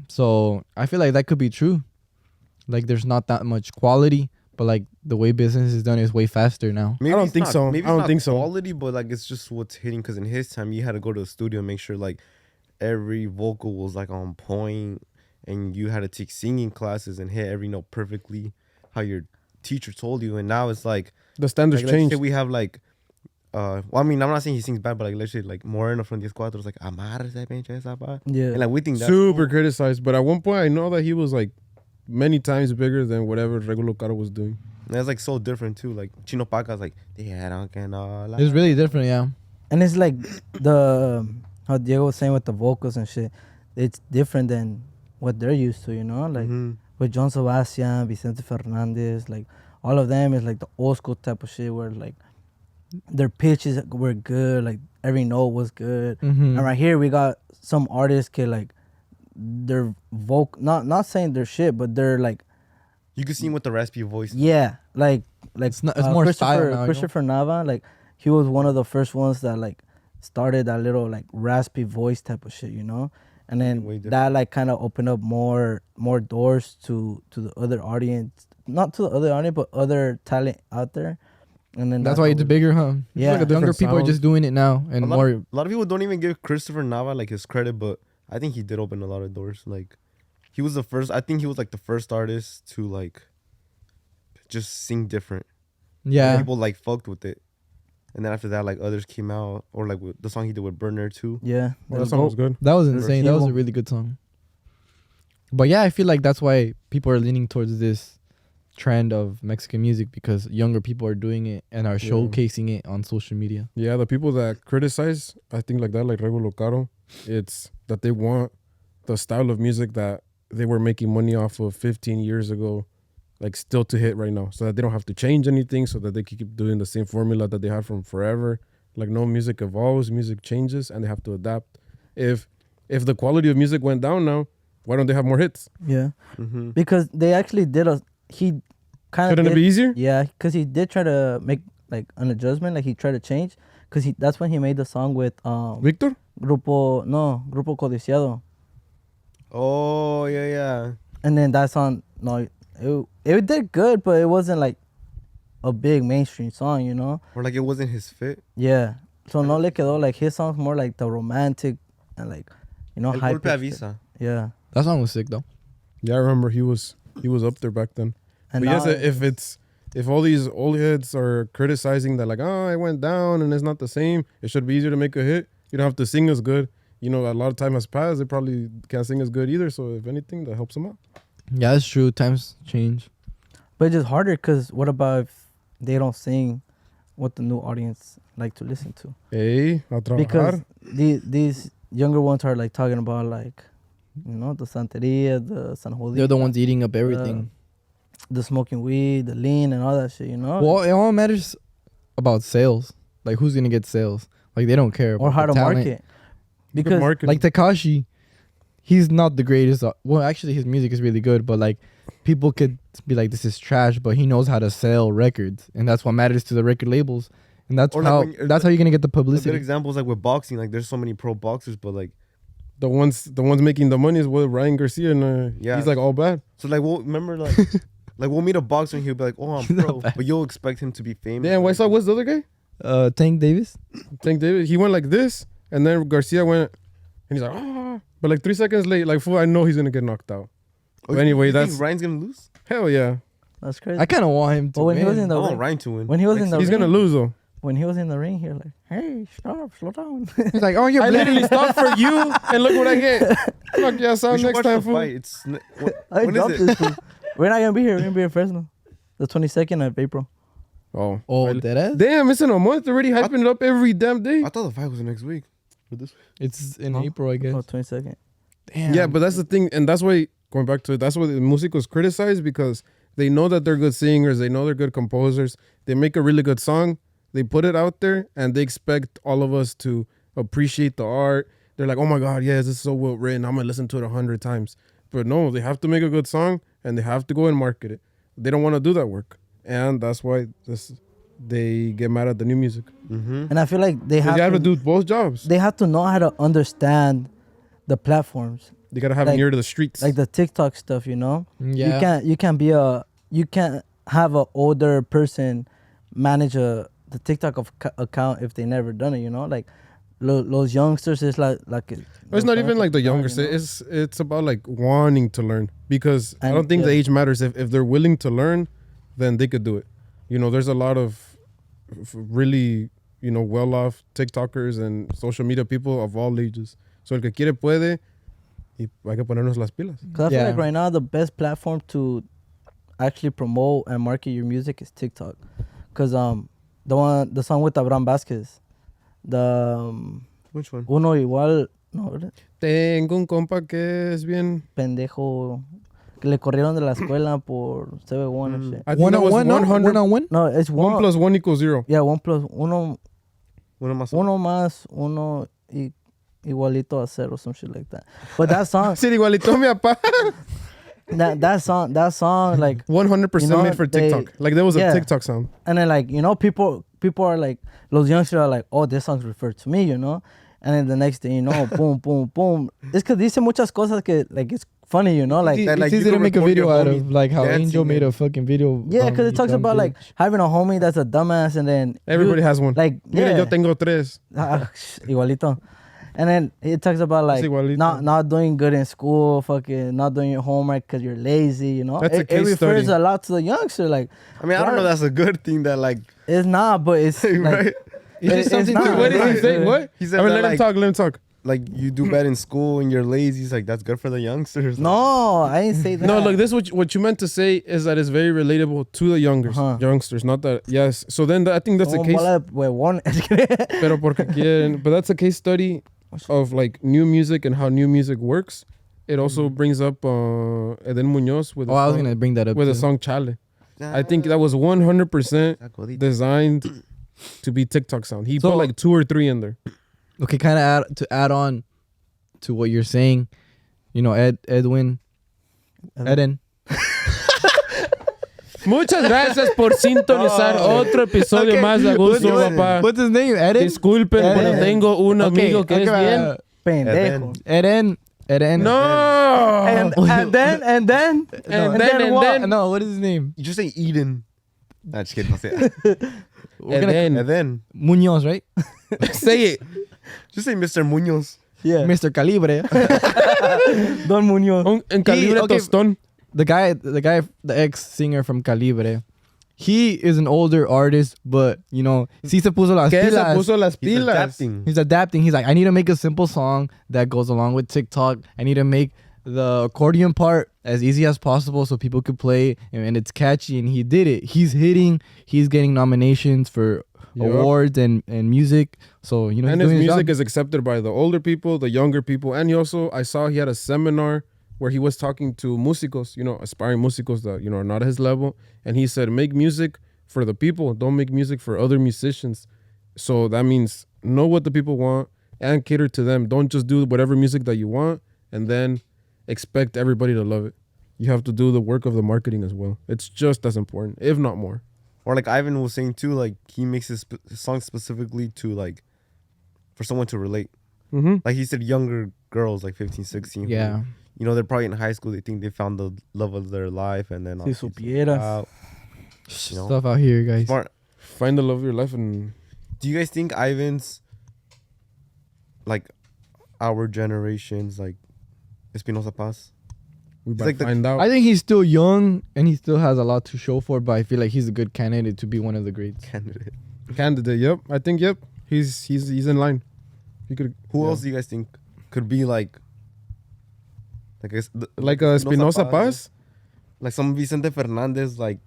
So I feel like that could be true. Like there's not that much quality, but like the way business is done is way faster now. Maybe I don't it's think not- so. Maybe I don't it's not think so. quality, but like it's just what's hitting. Because in his time, you had to go to the studio and make sure like every vocal was like on point, and you had to take singing classes and hit every note perfectly, how your teacher told you. And now it's like The standards let's say changed. we have like, well, I mean, I'm not saying he sings bad, but like let's say like Moreno from 10-4 is like amarse pinche esa pa. Yeah. And like we think that's Super cool. criticized. But at one point, I know that he was like many times bigger than whatever Regulo Caro was doing. And it's like so different too. Like Chino Paca's like it's It's really different, yeah. And it's like the how Diego was saying with the vocals and shit. It's different than what they're used to, you know? Like with John Sebastian, Vicente Fernandez, like all of them is like the old school type of shit where like their pitches were good, like every note was good. Mm-hmm. And right here we got some artists que like their not saying their shit, but they're like You can see him with the raspy voice. yeah, like It's more style now, you know? Christopher Nava, like he was one of the first ones that like started that little like raspy voice type of shit, you know. And Way then different. that like kind of opened up more doors to the other audience, not to the other audience, but other talent out there. And then That's why it's bigger, huh? Yeah. like a Younger different people are sound. just doing it now and A lot, more. a lot of people don't even give Christopher Nava like his credit, but I think he did open a lot of doors. Like he was the first. I think he was like the first artist to like just sing different. Yeah. People like fucked with it, and then after that, like others came out, or like with the song he did with Burner too. yeah, Well, that song was good. That was insane. That was a Evil. really good song. But yeah, I feel like that's why people are leaning towards this trend of Mexican music because younger people are doing it and are Yeah. showcasing it on social media. Yeah, the people that criticize, I think like that, like Regulo Caro, it's that they want the style of music that they were making money off of 15 years ago, like still to hit right now, so that they don't have to change anything, so that they can keep doing the same formula that they had from forever. Like no, music evolves, music changes, and they have to adapt. If the quality of music went down now, why don't they have more hits? yeah, Mm-hmm. because they actually did he kind of Shouldn't it be easier? Yeah, because he did try to make like an adjustment, like he tried to change, because that's when he made the song with Victor? Grupo Codiciado, Oh yeah. and then that song it did good, but it wasn't like a big mainstream song, you know. Or like it wasn't his fit. Yeah, so no le quedó, like his songs more like the romantic and like El high golpe pitched. avisa. Yeah, That song was sick though. Yeah, I remember he was up there back then. and But yes, now if all these old heads are criticizing that, like, oh, it went down and it's not the same, it should be easier to make a hit. You don't have to sing as good. You know, a lot of time has passed. They probably can't sing as good either. So if anything, that helps them out. Yeah, that's true. Times change. but it's just harder because what about if they don't sing what the new audience like to listen to? Hey, a trabajar. Because these younger ones are like talking about like, you know, the Santeria, the San Jose, They're the ones eating up everything. the smoking weed, the lean, and all that shit. You know, Well, it all matters about sales. Like who's gonna get sales? Like they don't care. or about how the to talent. market. Good Because marketing. Like Tekashi, he's not the greatest. Well, actually, his music is really good, but like people could be like, "This is trash," but he knows how to sell records, and that's what matters to the record labels, and that's Or like how when you're- that's how you're gonna get the A good publicity. example is like with boxing. Like there's so many pro boxers, but like the ones making the money is what Ryan Garcia, and Yeah. he's like all bad. so like we'll remember like like we'll meet a boxer and he'll be like, oh, I'm He's not pro, bad. but you'll expect him to be famous. Damn, what's the other guy? Tank Davis. Tank David. He went like this, and then Garcia went, and he's like, ah. But like 3 seconds late, like, fool, I know he's gonna get knocked out. Oh, But anyway, you think that's Ryan's gonna lose. hell yeah. that's crazy. I kind of want him to But when he was win. in I the want ring, Ryan to win. when he was in the He's ring, gonna lose though. when he was in the ring, he was like, "Hey, stop, slow down." He's like, oh, you're I bleeding. literally stopped for you, and look what I get. Fuck yeah, We sound should next watch time, the fool. fight. I when dropped is it? this fool. We're not gonna be here. We're gonna be in Fresno, the 22nd of April. Oh, Oh, dead? damn! It's in a month already. Hyping it up every damn day. I thought the fight was next week. Or this week. It's in Huh? April, I guess. Oh, 22nd. Damn. Yeah, but that's the thing, and that's why going back to it, that's why the music was criticized because they know that they're good singers, they know they're good composers, they make a really good song, they put it out there, and they expect all of us to appreciate the art. They're like, oh my god, yes, this is so well written. I'm gonna listen to it 100 times. But no, they have to make a good song and they have to go and market it. They don't want to do that work, and that's why they get mad at the new music. Mm-hmm. And I feel like they have They have to do both jobs. they have to know how to understand the platforms, They gotta have an like- ear to the streets. like the TikTok stuff. You know, Yeah. you can't have a older person manage the TikTok account if they never done it. You know, like those youngsters is like It's not even like the younger. you know? It's about like wanting to learn because I And, don't think the yeah. age matters. If they're willing to learn, then they could do it. You know, there's a lot of really well off TikTokers and social media people of all ages. So el que quiere puede, y hay que ponernos las pilas. Cause I feel Yeah. like right now the best platform to actually promote and market your music is TikTok. Cause the song with Abraham Vasquez, the Which one? Uno Igual, no, Tengo un compa que es bien. pendejo, que le corrieron de la escuela por CB1 and shit. I think that was 100. One on one? No, it's 1 plus 1 equals 0. Yeah, 1 plus uno Uno más. uno igualito a cero, some shit like that. But that song, Sí, igualito a mi papá. that song, like, 100% You know, made for they- TikTok. Like there was a yeah. TikTok sound. and then like people are like, those youngsters are like, oh, this song's referred to me, you know. And then the next thing you know, boom, boom, boom. It's because dice muchas cosas que like it's funny, you know, like It's, that, like, you easy to could make a record video your out of, homie like how dancing Angel made and- a fucking video. yeah, because it talks dumb about like bitch. having a homie that's a dumbass, and then Everybody has one. like Mira, yeah, yo tengo 3. igualito. And then it talks about like igualito. not doing good in school, fucking not doing your homework because you're lazy, you know. That's a It case refers study. a lot to the youngster, like I mean, I don't know. That's a good thing. That like, it's not, but it's like, right? It's just something not, to. What did he it's say? not. What? He said I mean, that, let him talk. Let him talk. Like you do bad in school and you're lazy. It's like that's good for the youngsters. No, I didn't say that. No, look, this what you meant to say is that it's very relatable to the youngsters, not that. Yes. So then I think that's a Como case. bola de huevón. Pero porque quieren. But that's a case study of like new music and how new music works. It also brings up Eden Munoz with Oh, I was gonna bring that up. with the too. song Chale. I think that was 100% designed to be TikTok sound. He So- put like 2 or 3 in there. Okay, kind of add on to what you're saying. You know, Eden. Muchas gracias por sintonizar otro episodio Okay, más de Agushto, papá. What's his name? Eden. Disculpen, pero Eden. tengo un amigo que es bien. Pendejo. Eden. No. And then what? No, what is his name? You just say Eden. Nah, just kidding. I'll say it. We're gonna- And then Munoz, right? Say it. just say Mr. Munoz. Yeah. Mr. Calibre. Don Muñoz. En calibre okay. tostón. the ex singer from Calibre. He is an older artist, but you know, sí se puso las ¿Qué se pilas. puso las He's pilas? adapting. He's adapting. He's like, I need to make a simple song that goes along with TikTok. I need to make the accordion part as easy as possible so people could play and it's catchy. And he did it. He's hitting. He's getting nominations for Yup. awards and music. So you know, And he's his doing his music job. is accepted by the older people, the younger people, and he also, I saw he had a seminar where he was talking to músicos, aspiring músicos that, are not at his level. And he said, make music for the people. Don't make music for other musicians. So that means know what the people want and cater to them. Don't just do whatever music that you want and then expect everybody to love it. You have to do the work of the marketing as well. It's just as important, if not more. Or like Ivan was saying too, like he makes his song specifically to like for someone to relate. Mm-hmm. Like he said, younger girls like 15, 16. who, Yeah. they're probably in high school. They think they found the love of their life, and then Si obviously supieras. out. You know? Stuff out here, guys. Smart. Find the love of your life and Do you guys think Ivan's like our generation's like Espinosa Paz? we It's might like the- find out. I think he's still young and he still has a lot to show for, but I feel like he's a good candidate to be one of the greats. Candidate. candidate. Yep, I think. Yep, he's in line. He could. Who else do you guys think could be like Espinosa Paz? Like some Vicente Fernandez, like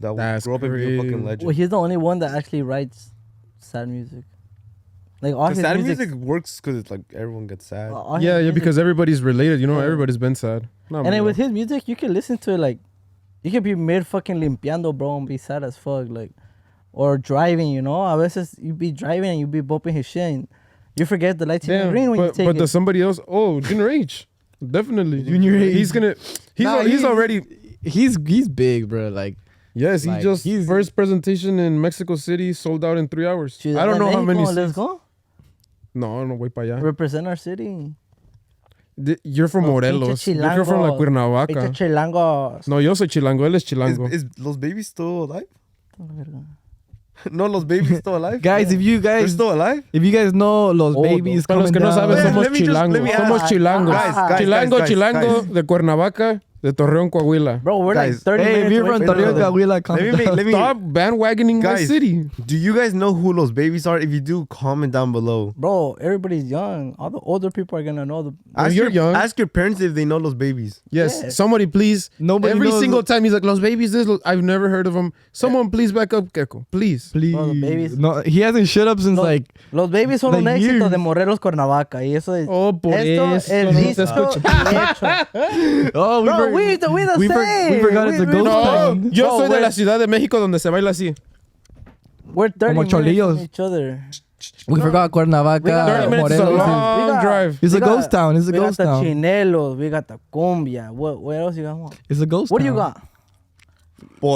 that That's grew up and be a crazy. fucking legend. Well, he's the only one that actually writes sad music. Like all his sad music. music works because it's like everyone gets sad. all his Yeah, music- because everybody's related. You know, Yeah. everybody's been sad. No, And then with his music, you can listen to it like, you can be mid fucking limpiando, bro, and be sad as fuck, like, or driving. You know, a veces you be driving and you be bumping his shit, and you forget the lights in green when you take but it. does somebody else? Oh, Junior H, definitely. Junior H. He's gonna. He's already. He's big, bro. Like Yes, Like, he just he's- first presentation in Mexico City sold out in 3 hours. Ciudad I don't de know how many. Mexico, Let's seats- go. No, wait para allá. Represent our city. You're from Los Morelos. pinches You're from la chilangos. Cuernavaca. Pinche chilangos. No, yo soy chilango. Él es chilango. Is Los Babies still alive? No, Los Babies still alive? guys, if you They're guys still alive? know los Oh, babies Para los coming que no down. saben, Let somos me just- let me chilangos. ask- Somos chilangos. Guys, Chilango, guys, chilango guys. de Cuernavaca, de Torreón, Coahuila. Bro, we're Guys, like 30 Hey, if minutes you're away from from Torreón, each other. Coahuila, come Let me down. let me. Stop bandwagoning my Guys. city. Do you guys know who Los Babies are? If you do, comment down below. Bro, everybody's young. All the older people are gonna know the. Ask you're young. Ask your parents if they know Los Babies. Yes, Yes. somebody please. Nobody Every knows single time he's like, Los Babies, I've never heard of them. Someone please back up Keko. Please. Please. Bro, the babies. No, he hasn't shut up since No. like. Los babies son un Like éxito years. de Morelos, Cuernavaca. Y eso es. Oh, por esto eso es no te dicho escucho. y hecho. Oh, Bro, we the we same. forgot it's a ghost No, town. yo Bro, soy de we're- la Ciudad de México donde se baila así. We're 30 Como minutes from cholillos. each other. We forgot Cuernavaca, We got 30 minutes is a Morelos. long We got- drive. It's a We got- ghost town. It's a we ghost got the town. chinelos. We got the cumbia. What else you got? It's a ghost What do town. you got?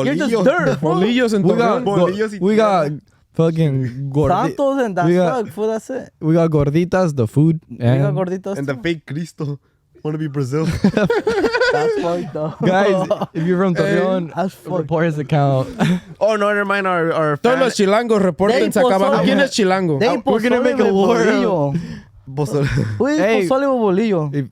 You're just Bolillos. dirt, bro. Bolillos en We got Torreón. Bolillos y we got fucking Santos and that's we got- fuck. Food, that's it. we got gorditas, the food, We got and gorditos. And the too. fake Cristo. Want to be Brazil? That's fucked up. guys, if you're from Torreón, That's fucked report his account. Oh, no, never mind. Our Todos fan. los chilangos, repórtense They acá abajo. pozole. ¿Quién es chilango? They We're gonna pozole make a with war. bolillo. Bozol- Who is Hey. pozole with bolillo? If,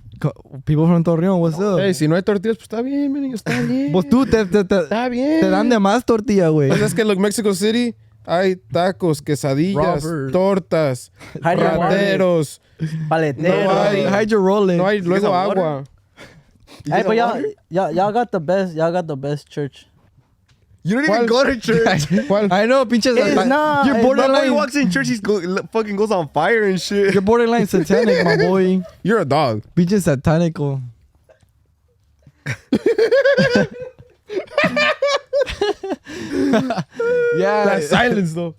people from Torreón, what's up? Hey, si no hay tortillas, pues está bien, man, está bien. Pues tú te Está bien. dan de más tortilla, güey. Pues es que en los Mexico City hay tacos, quesadillas, Robert. tortas, Hide your wallet. rateros. Paletero. No hay- Hide your rolling. No hay luego some water? agua. Hey, but y'all got the best. Y'all got the best church. You don't even ¿Cuál? go to church. ¿Cuál? I know, pinches. It's like, not. You're It's My boy borderline. walks in church, fucking goes on fire and shit. You're borderline satanic, my boy. You're a dog. Pinches satanical. yeah. That silence, though.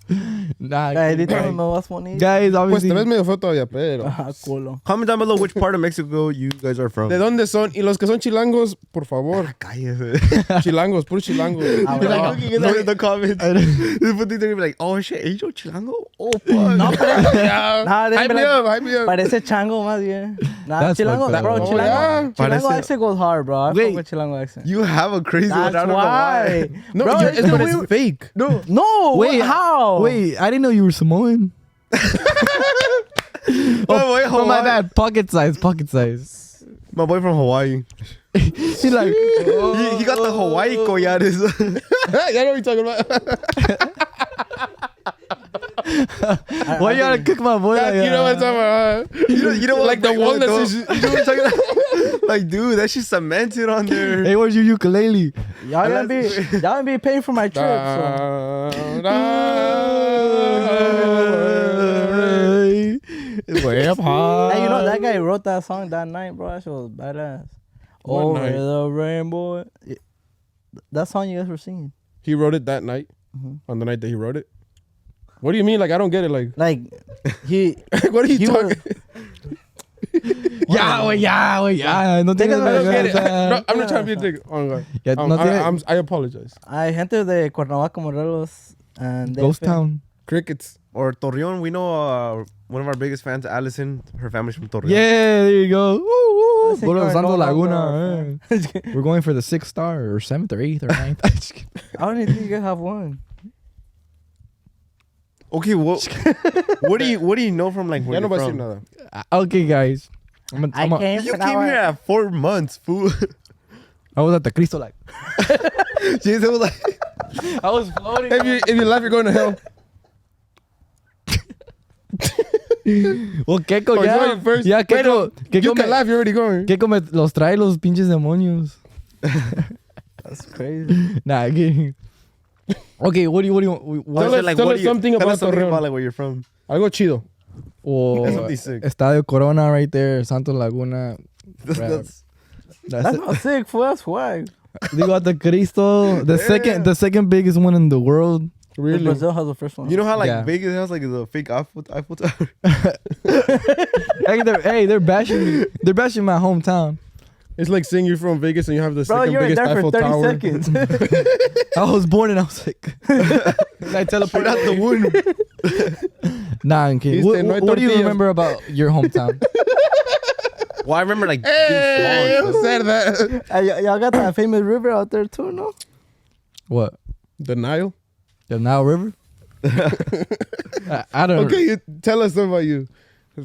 Nah, Hey, ahorita me vas a poner. guys, Pues obviously. te ves medio feo todavía, pero. Ah, culo. Comment down below which part of Mexico you guys are from. ¿De dónde son? Y los que son chilangos, por favor. Cállese. Chilangos, puros chilangos. Ah, You're bro. like looking at that in the comments. This fool think they're gonna be like, oh shit, Angel Chilango? Oh fuck. No, pero. Yeah. Nah, they Hype be me like- up, hype me up. Parece chango más bien. Nah, That's Chilango, fucked up. bro, Oh, Chilango. yeah. Chilango Parece- accent goes hard, bro. I Wait. fuck with Chilango accent. You have a crazy one. I That's don't know why. why. No, Bro, it's, dude, but we- it's fake. No, Wait, how? Wait, I didn't know you were Samoan. My boy Oh, my Hawaii. bad. Pocket size, pocket size. My boy from Hawaii. He like, He got the Hawaii collares. Ya know what you're talking about. why you gotta cook my boy like You know what I'm talking about. you know what? Like the walnuts. You know what I'm talking about? Like, dude, that shit's cemented on there. Hey, where's your ukulele? Y'all gonna be paying for my trip. So. Way up high. Hey, you know that guy wrote that song that night, bro. That shit was badass. What Over night? the rainbow. That song you guys were singing. He wrote it that night. Mhm. On the night that he wrote it. What do you mean? Like I don't get it. Like Like he. what are you he talking? was, Yeah, güey, ya, güey, ya. No tengas I don't get it. vergüenza. No, I'm not trying to be a dick. Oh, God. Ya, no tiene- I apologize. hay gente de Cuernavaca, Morelos, and Ghost DF. Town. Crickets. Or Torreon, we know one of our biggest fans, Allison. Her family's from Torreon. Yeah, there you go. Woo, woo. I think Go to you're Santo no Laguna. longer eh. We're going for the 6th star or 7th or 8th or 9th. I don't even think you guys have one. Okay, what do you know from like where Ya no you're voy a decir from? nada. Okay, guys. I I'm a, came You from came here at 4 months, fool. I was at the Cristo like. Jason was like, I was floating. If you laugh, you're going to hell. Well, Keko, Oh, yeah. you're going first. Yeah, Wait, Keko. no, Keko you can laugh, you're already going. Keko me los trae los pinches demonios. That's crazy. Nah, I'm kidding. Okay, what do you what Tell us- tell us something tell about us something Torreon. about like where you're from. Algo chido. or That's something sick. Estadio Corona right there, Santo Laguna. That's, That's That's it. not sick, fool. That's why. They got the Cristo, the second biggest one in the world. Really? Brazil has the first one. you know how like Yeah. Vegas has like the fake Eiffel Tower. They're bashing me. They're bashing my hometown. It's like saying you're from Vegas and you have the Bro, second you're biggest there for Eiffel 30 Tower. seconds. I was born and I was like, I teleported out the womb. Nah, I'm kidding. Viste, no hay What do you tortillas. remember about your hometown? Well, I remember like Hey, being who small. said that? Y'all got that famous river out there too, no? What? The Nile? The Nile River? I don't. Okay, tell us about you.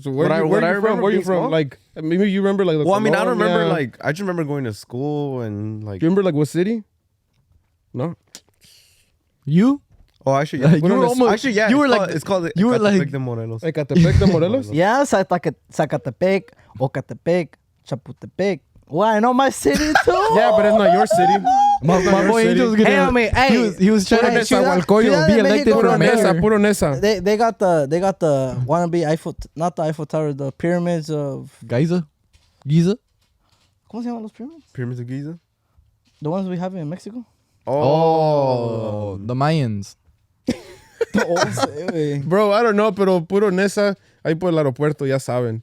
So where What I you from? remember Where you being from? small? Like, maybe you remember like the Well, I mean, I don't remember Colombia. like I just remember going to school and like. Do you remember like what city? No? You? Oh, actually, You yeah. were almost- Actually, yeah. you were it's like- called, it's called. you were Ecatepec like- de Morelos. Ecatepec de Morelos? Yeah, Zacatepec, Ocatepec, Chapultepec. Well, I know my city too. Yeah, but it's not your city. My your boy city. Angel's gonna. Hey, I mean, hey. he was trying Hey, to Ciudad- Nezahualcóyotl, Ciudad be de elected Mexico, for Puro man. Nesa, mayor. puro Nesa. They got the wannabe Eiffel, not the Eiffel Tower, the pyramids of. Giza? ¿Cómo se llaman los pyramids? Pyramids of Giza. The ones we have in Mexico. Oh, the Mayans. Bro, I don't know, pero puro Nesa, ahí por el aeropuerto, ya saben.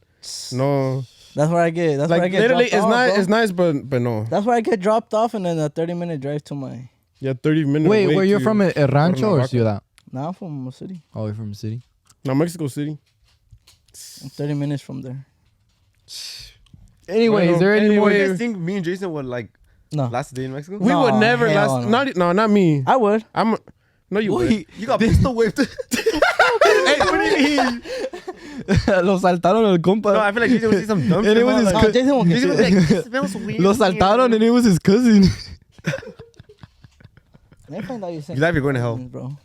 No. That's where I get. That's where I Like, get literally, dropped off, bro. it's nice, but no. That's where I get dropped off, and then a 30-minute drive to my. Yeah, 30 minutes. Wait, away where you're to from? El Rancho or Cuernavaca. Ciudad? Now I'm from a city. Oh, you're from the city. No, Mexico City. I'm 30 minutes from there. Anyway, Bueno, is there any Do more? you guys think me and Jason would like No, last day in Mexico? We No, would never hell last. no. Not me. I would. No, you would. You got pistol whipped. Hey, what do you mean? Lo saltaron el compa. No, I feel like Jason would say some dumb And shit. it was about, his like, No, Jason won't get Jason would shit. be like, "This smells weird." Lo saltaron and it was his cousin. They find out you You laugh, you're going to hell. bro.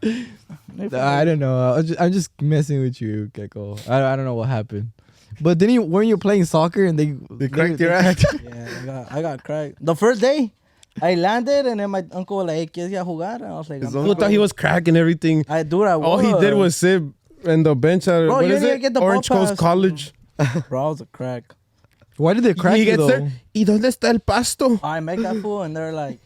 I don't know. I'm just messing with you, Keko. I don't know what happened. But then weren't you playing soccer and they cracked your ass? Yeah, I got cracked. The first day, I landed and then my uncle was like, hey, ¿quieres ir a jugar? And I was like, His I'm Who thought he was cracking everything? I do that. All he did was sit in the bench at Bro, what you is didn't it? get the Orange ball Coast pass. College. Bro, I was a crack. Why did they crack He you gets though? there. ¿Y dónde está el pasto? I make that fool and they're like,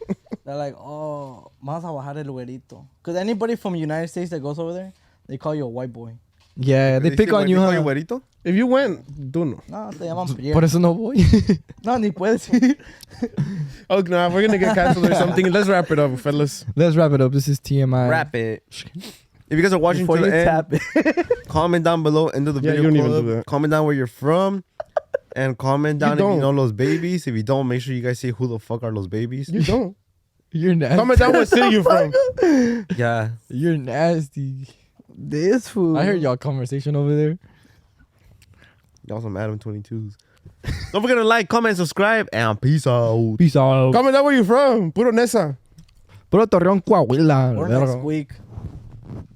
oh, vamos a bajar el güerito. Because anybody from the United States that goes over there, they call you a white boy. Yeah, they pick say, on you, call you huh? güerito? If you went, do no. No, te llaman Por Pierre. eso no voy. No, ni puedes ir. Oh, no, we're gonna get canceled or something. Let's wrap it up, fellas. Let's wrap it up. This is TMI. Wrap it. If you guys are watching Before to you the end, tap it. comment down below, end of the Yeah, video. you don't even club. do that. Comment down where you're from. And comment down if you don't. know those babies. If you don't, make sure you guys say who the fuck are those babies. You don't. You're nasty. Comment down what city you from. Yeah. You're nasty. This fool. I heard y'all conversation over there. Y'all some Adam 22s. Don't forget to like, comment, subscribe, and peace out. Peace out. Comment down where you from. Puro Nesa. Puro Torreón, Coahuila. Or Verga. next week.